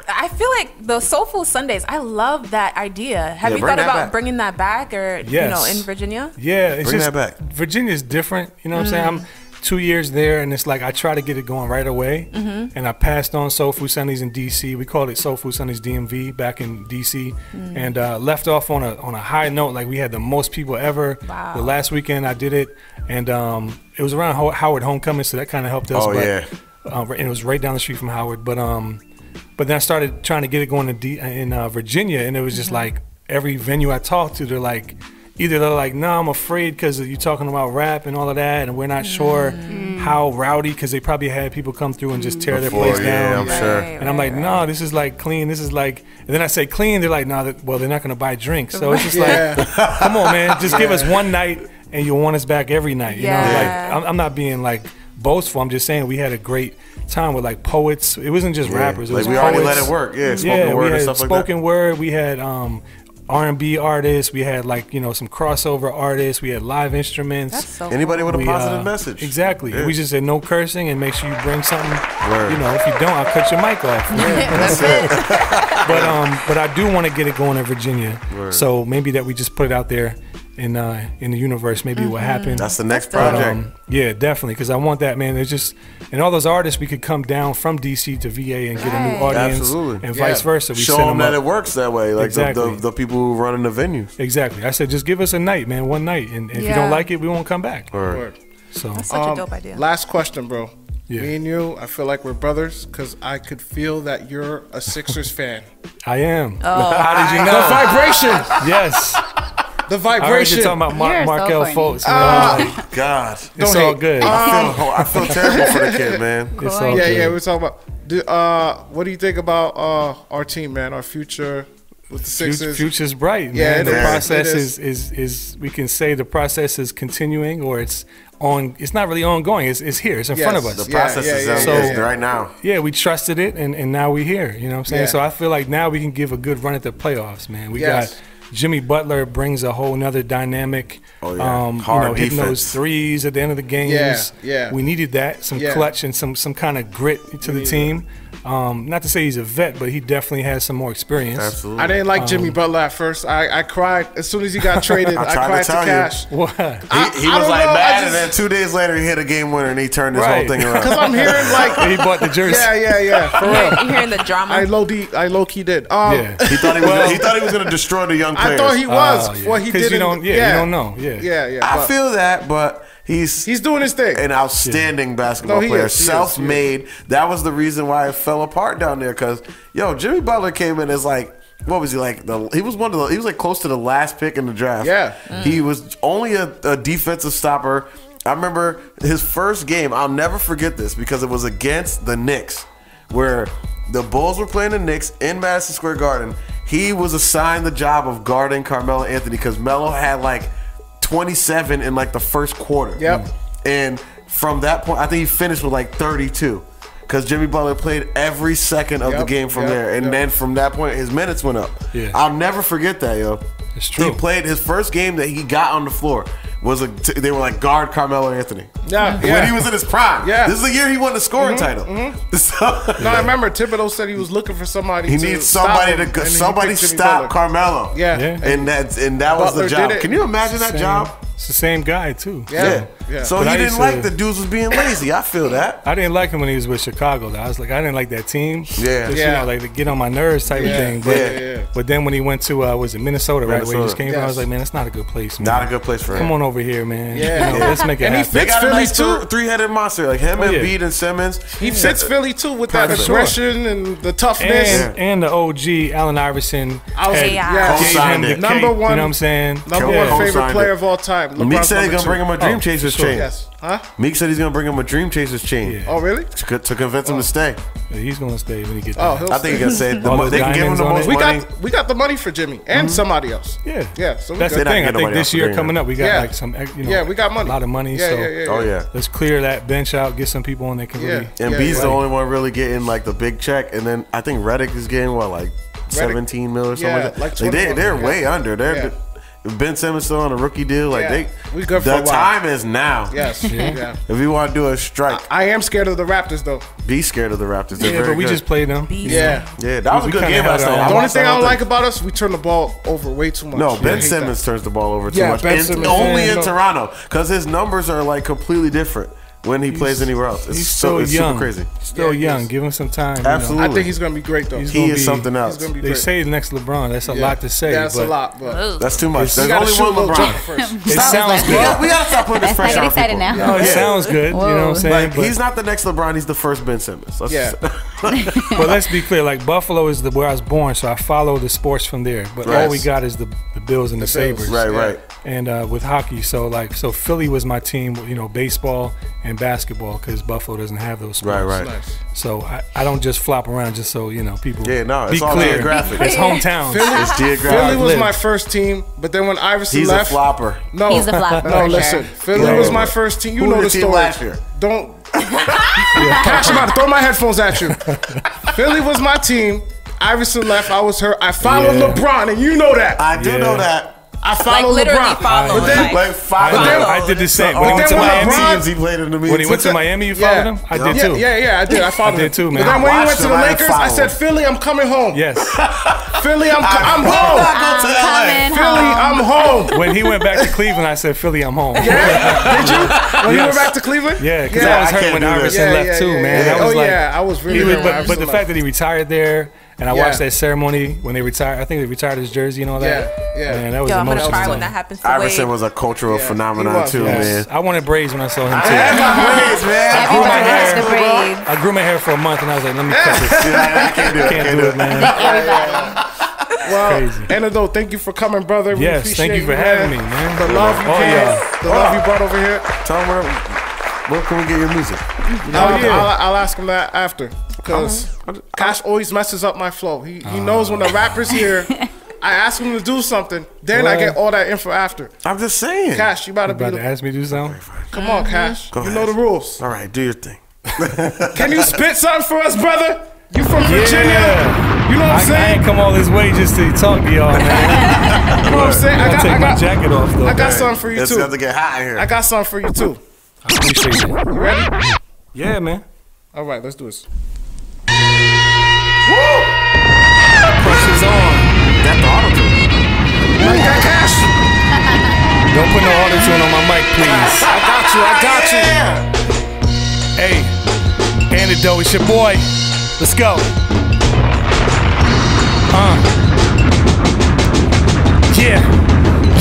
I feel like the Soulful Sundays. I love that idea. Have Yeah, you bring thought that about back. bringing that back, or you know, Yes. in Virginia? Yeah, it's Bring just that back. Virginia's different, you know what I'm saying? I'm 2 years there and it's like I try to get it going right away. And I passed on Soul Food Sundays in DC. We called it Soul Food Sundays DMV back in DC and left off on a high note. Like we had the most people ever. Wow. The last weekend I did it and it was around Howard Homecoming, so that kind of helped us. Oh, yeah. And it was right down the street from Howard. But then I started trying to get it going in Virginia, and it was just like every venue I talked to, they're like, no, I'm afraid because you're talking about rap and all of that, and we're not sure how rowdy, because they probably had people come through and just tear their place yeah, down. I'm sure. And I'm like, no, this is like clean. This is like, and then I say clean, they're like, no, well, they're not going to buy drinks. So it's just like, come on, man, just give us one night and you'll want us back every night. You know, Yeah. like I'm not being like boastful. I'm just saying we had a great time with like poets. It wasn't just rappers. It Like was we already poets. let it work. Yeah, spoken Yeah, we word and had stuff like spoken word. We had R&B artists. We had like, you know, some crossover artists. We had live instruments. That's so that. Anybody with a We, positive message. Exactly. Yeah. We just said no cursing and make sure you bring something. Word. You know, if you don't, I'll cut your mic off. That's it. But I do want to get it going in Virginia. So maybe that we just put it out there in the universe. Maybe what happened. That's the next That's dope. project. Yeah, definitely, because I want that, man. There's just, and all those artists, we could come down from DC to VA and get a new Right. audience, Absolutely. and Yeah. vice versa. We Show send them them that up. it works that way. Like Exactly. the people who run in the venues. Exactly. I said, just give us a night, man, one night, and if you Yeah. don't like it, we won't come back. Word. Word. So That's such a dope idea. Last question, bro. Yeah. Me and you, I feel like we're brothers because I could feel that you're a Sixers fan. I am. Oh, How did you The know? vibration, Yes. the I heard you vibration. talking about You're so Markel funny. Fultz. You know, like, God. it's Don't all hate. good. I feel terrible for the kid, man. It's all Yeah, good. yeah. We're talking about. What do you think about our team, man? Our future with the Sixers. Future's bright, man. Yeah, it the is. process It is we can say the process is continuing, or it's on. It's not really ongoing. It's here. It's in front of Yes. us. The process is yeah, yeah. right now. Yeah, we trusted it, and now we're here. You know what I'm saying? Yeah. So I feel like now we can give a good run at the playoffs, man. We Yes. got Jimmy Butler brings a whole nother dynamic. Oh, yeah. Hard you know, hitting defense. those threes at the end of the games. Yeah. We needed that, some Yeah. clutch and some kind of grit to the team. Not to say he's a vet, but he definitely has some more experience. Absolutely. I didn't like Jimmy Butler at first. I cried as soon as he got traded. I tried to cried to tell you. Cash. What? He I was don't like know, I mad, just- and then 2 days later he hit a game winner and he turned this Right. whole thing Because around. I'm hearing like, He bought the jersey. yeah, for real. You hearing the drama? I low key did. Yeah. He thought he was going to destroy the young I players. thought he was. Oh, yeah. What he 'Cause did. you don't know. Yeah. Yeah. I but- feel that, but he's doing his thing. An outstanding basketball player, self-made. That was the reason why it fell apart down there. Because Jimmy Butler came in as like, what was he like? He was like close to the last pick in the draft. Yeah, he was only a defensive stopper. I remember his first game. I'll never forget this because it was against the Knicks, where the Bulls were playing the Knicks in Madison Square Garden. He was assigned the job of guarding Carmelo Anthony because Melo had like 27 in like the first quarter. Yep. And from that point, I think he finished with like 32 because Jimmy Butler played every second of the game from there. And then from that point, his minutes went up. Yeah. I'll never forget that, yo. It's true. He played his first game that he got on the floor. They were like, guard Carmelo Anthony. Yeah. When he was in his prime. Yeah. This is the year he won the scoring title. So, no, I remember Thibodeau said he was looking for somebody. He needs somebody to stop Carmelo. Yeah. And that was the job. Can you imagine that job? It's the same guy too. Yeah. So he didn't like the dudes was being lazy. I feel that. I didn't like him when he was with Chicago though. I didn't like that team. Yeah. Just, like to get on my nerves type of thing. But then when he went to was it Minnesota, right? Where he just came from, I was like, man, that's not a good place, man. Not a good place for him. Come on over here, man. Yeah. Let's make it happen. And he fits Philly too. Three-headed monster like him, Embiid and Simmons. He fits Philly too with that aggression and the toughness. And the OG Allen Iverson. Number one. You know what I'm saying? Number one favorite player of all time. Meek said he's gonna bring him a Dream Chasers chain. Yes. Huh? Meek said he's gonna bring him a Dream Chasers chain. Yeah. Oh really? To convince him to stay. Yeah, he's gonna stay when he gets there. I think he's gonna say they can give him the most money. We got the money for Jimmy and somebody else. Yeah. Yeah. So that's the thing. I think this year coming up, we got like some. We got money. A lot of money. Let's clear that bench out. Get some people on that can really. And B's the only one really getting like the big check, and then I think Redick is getting like 17 mil or something like that. They're way under. Ben Simmons still on a rookie deal. Like we good for the a while. Time is now. Yes. If we want to do a strike, I am scared of the Raptors though. Be scared of the Raptors. They're but we just played them. Yeah, that was a good game last night. The only thing I don't like about us, we turn the ball over way too much. No, Ben Simmons turns the ball over too much. Only in Toronto because his numbers are like completely different when he plays anywhere else. He's still young. Super crazy. Still young. Give him some time. Absolutely. I think he's gonna be great though. He is something else. They say the next LeBron. That's a lot to say. That's a lot, but that's too much. There's only one LeBron. It sounds good. We gotta stop putting this pressure on people. No, it sounds good. You know what I'm saying? Like, he's not the next LeBron. He's the first Ben Simmons. But let's be clear. Like Buffalo is where I was born, so I follow the sports from there. But all we got is the Bills and the Sabres. Right. And with hockey, so Philly was my team. Baseball and basketball because Buffalo doesn't have those sports. Right. Nice. So I don't just flop around just so people. Yeah, no, it's all clear. geographic. It's hometown. It's geographic. Philly was my first team, but then when Iverson left, he's a flopper. No, he's a flopper. No, listen, Philly was my first team. You know the story. Last year? Don't. Cash, I'm about to throw my headphones at you. Philly was my team. Iverson left. I was hurt. I followed LeBron, and you know that. I do know that. I followed LeBron. I did the same. When he went to Miami, he played in the when he went to Miami, you followed him? I did too. Yeah, I did. I followed him. I did too, man. But then when he went to the Lakers, I said, Philly, I'm coming home. Yes. Philly, I'm home. Philly, I'm home. When he went back to Cleveland, I said, Philly, I'm home. Yeah? Did you? When you went back to Cleveland? Yeah, because I was hurt when Iverson left too, man. I was really hurt. But the fact that he retired there, and I watched that ceremony when they retired. I think they retired his jersey and all that. Yeah. Man, that was I'm emotional. gonna cry when that happens. Iverson was a cultural phenomenon too, man. I wanted braids when I saw him too. I had my braids, man. I grew my hair for a month, and I was like, let me cut this. I can't do it, man. Well, crazy. Antidote, thank you for coming, brother. Yes, thank you for having me, man. The love you brought over here. Tell him where can we get your music? I'll ask him that after. Because Cash always messes up my flow. He knows when the rapper's here, I ask him to do something, then I get all that info after. I'm just saying. Cash, you about to ask me to do something? Come on, Cash. You know the rules. All right, do your thing. Can you spit something for us, brother? You from Virginia? You know what I'm saying? I ain't come all this way just to talk to y'all, man. You know what I'm saying? I take my jacket off, though. I got something for you, too. It's got to get hot in here. I got something for you, too. I appreciate it. You ready? Yeah, man. All right, let's do this. Woo! Pressure's on. That's the auto-tune. Like that, Cash? Don't put no auto-tune on my mic, please. I got you. Hey, Antidote, it's your boy. Let's go.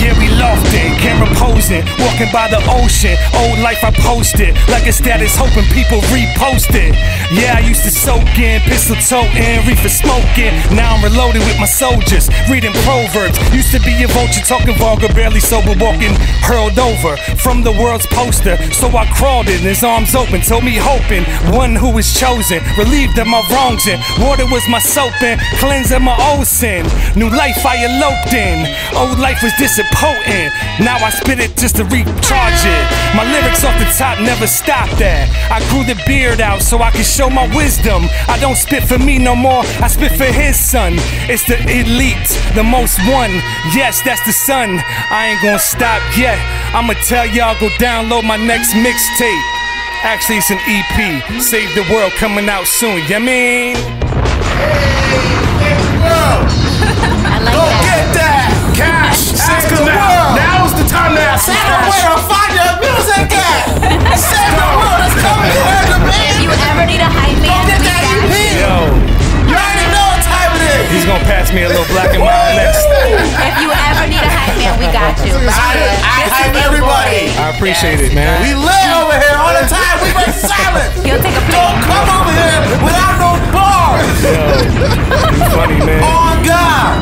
Yeah, we lost it. Camera posing. chosen, walking by the ocean. Old life I posted, like a status hoping people repost it. Yeah, I used to soak in, pistol toting, reefer smoking. Now I'm reloaded with my soldiers, reading proverbs. Used to be a vulture, talking vulgar, barely sober, walking, hurled over from the world's poster. So I crawled in, his arms open, told me hoping, one who was chosen, relieved of my wrongs, and water was my soap and cleansing my old sin. New life I eloped in, old life was disappointing. Now I spit it just to recharge it. My lyrics off the top never stopped at. I grew the beard out so I can show my wisdom. I don't spit for me no more, I spit for his son. It's the elite, the most one. Yes, that's the sun. I ain't gonna stop yet. I'ma tell y'all, go download my next mixtape. Actually, it's an EP. Save the World coming out soon. You mean? I like Go that. get that cash. Ask him now is the time to ask him. Where to find your music at? Save the world is coming here to me. If you ever need a hype man, we got you. Yo, You already know what time it is. he's gonna pass me a little black and mild next. If you ever need a hype man, we got you. Right here. I This is hype your everybody. boy. I appreciate it, man. We live over here all the time. We break silence. He'll take a Don't plate. come over here without no bars. You funny, man. On God.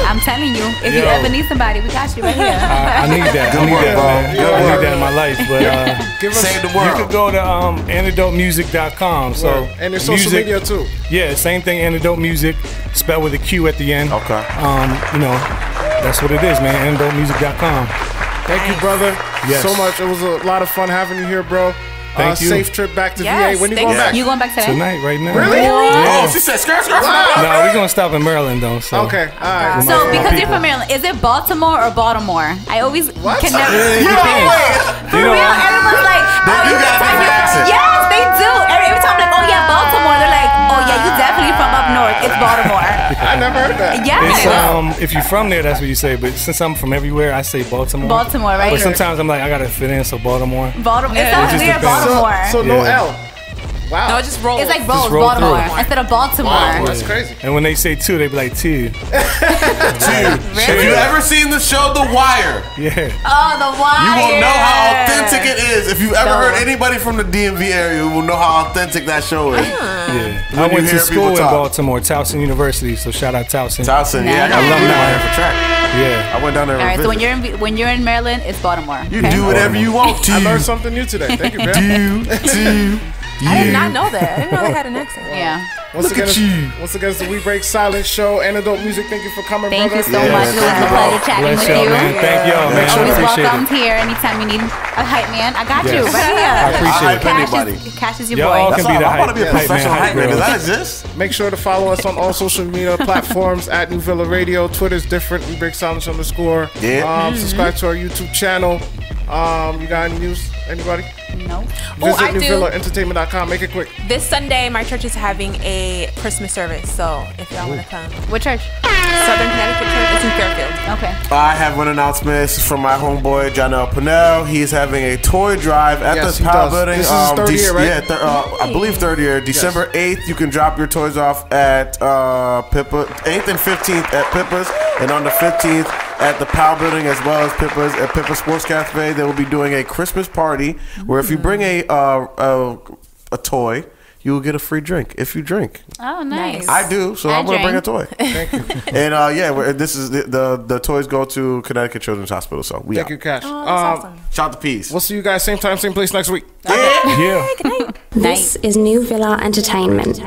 I'm telling you, if you Yo. ever need somebody, we got you right here. I need that. I need work, that, bro. man. Good I work. need that in my life. But Give us Save the you world. could go to antidotemusic.com. So and your social music- media too. Yeah, same thing. Antidote Music, spelled with a Q at the end. Okay. You know, that's what it is, man. Antidotemusic.com. Thank you, brother, Yes. so much. It was a lot of fun having you here, bro. Thank you. Safe trip back to Yes, VA. When you thank going you. back? You going back today? Tonight, right now. Really? Oh, she said skirt. Wow. No, we're gonna stop in Maryland though. So. Okay, all right. So, My because you're people. from Maryland, is it Baltimore or Baltimore? I always What? can never. It You depends. For You know, real, everyone's like, They do got a different accent. Yes, they do. Every time I'm like, oh yeah, Baltimore. They're like, oh yeah, you definitely from up north. It's Baltimore. I never heard that. Yes. it's if you're from there, that's what you say. But since I'm from everywhere, I say Baltimore. Baltimore, right? But sometimes I'm like, I gotta fit in, so Baltimore. Baltimore. It Yeah. sounds It just weird, depends. Baltimore. So no Yeah. L. Wow. No, it just rolls. It's like rolls, roll Baltimore, through. instead of Baltimore. Wow, that's crazy. And when they say two, they be like two. Have you ever seen the show The Wire? Yeah. Oh, the wire. You will know how authentic it is. If you've ever No. heard anybody from the DMV area, you will know how authentic that show is. Yeah. When I you went hear to people school in talk. Baltimore, Towson University. So shout out Towson. Towson, yeah, I got Nice. alumni here for track. Yeah. I went down there. All right, and so visited. when you're in Maryland, it's Baltimore. You okay? do whatever you want to. I learned something new today. Thank you, man. I did not know that. I didn't know they had an accent. Yeah. Once Look again, at you. Once again, it's the We Break Silence show. Antidote Music. Thank you for coming, Thank you brother. so Yeah, much. It was thank a you, pleasure bro. chatting Bless with y'all, you. man. Thank y'all, man. I Always appreciate welcomed it. here anytime you need a hype man. I got Yes. you right here. I appreciate it. Cash is your Y'all boy. all That's can all. be the I'm about to be a hype man, professional hype hype man. girl. Does that exist? Make sure to follow us on all social media platforms at New Villa Radio. Twitter's different. We Break Silence _ Yeah. Subscribe to our YouTube channel. You got any news? Anybody? No. Oh, Visit I do. NewVillaEntertainment.com. Make it quick. This Sunday, my church is having a Christmas service. So if y'all want to come, What church? Southern Connecticut Church. It's in Fairfield. Okay. I have one announcement. This is from my homeboy, Janelle Pinnell. He's having a toy drive at Yes, the he Power does. Building. This is his third year, right? Yeah, I believe third year. December 8th, you can drop your toys off at Pippa. 8th and 15th at Pippa's, and on the 15th at the Power Building as well as Pippa's at Pippa Sports Cafe. They will be doing a Christmas party where if you bring a toy, you will get a free drink if you drink. Oh, nice. I do, so I I'm gonna bring a toy. Thank you. And this is the toys go to Connecticut Children's Hospital. So we Thank out. you, Cash. Oh, that's awesome. Shout out to Peace. We'll see you guys same time, same place next week. Yeah. This is New Villa Entertainment.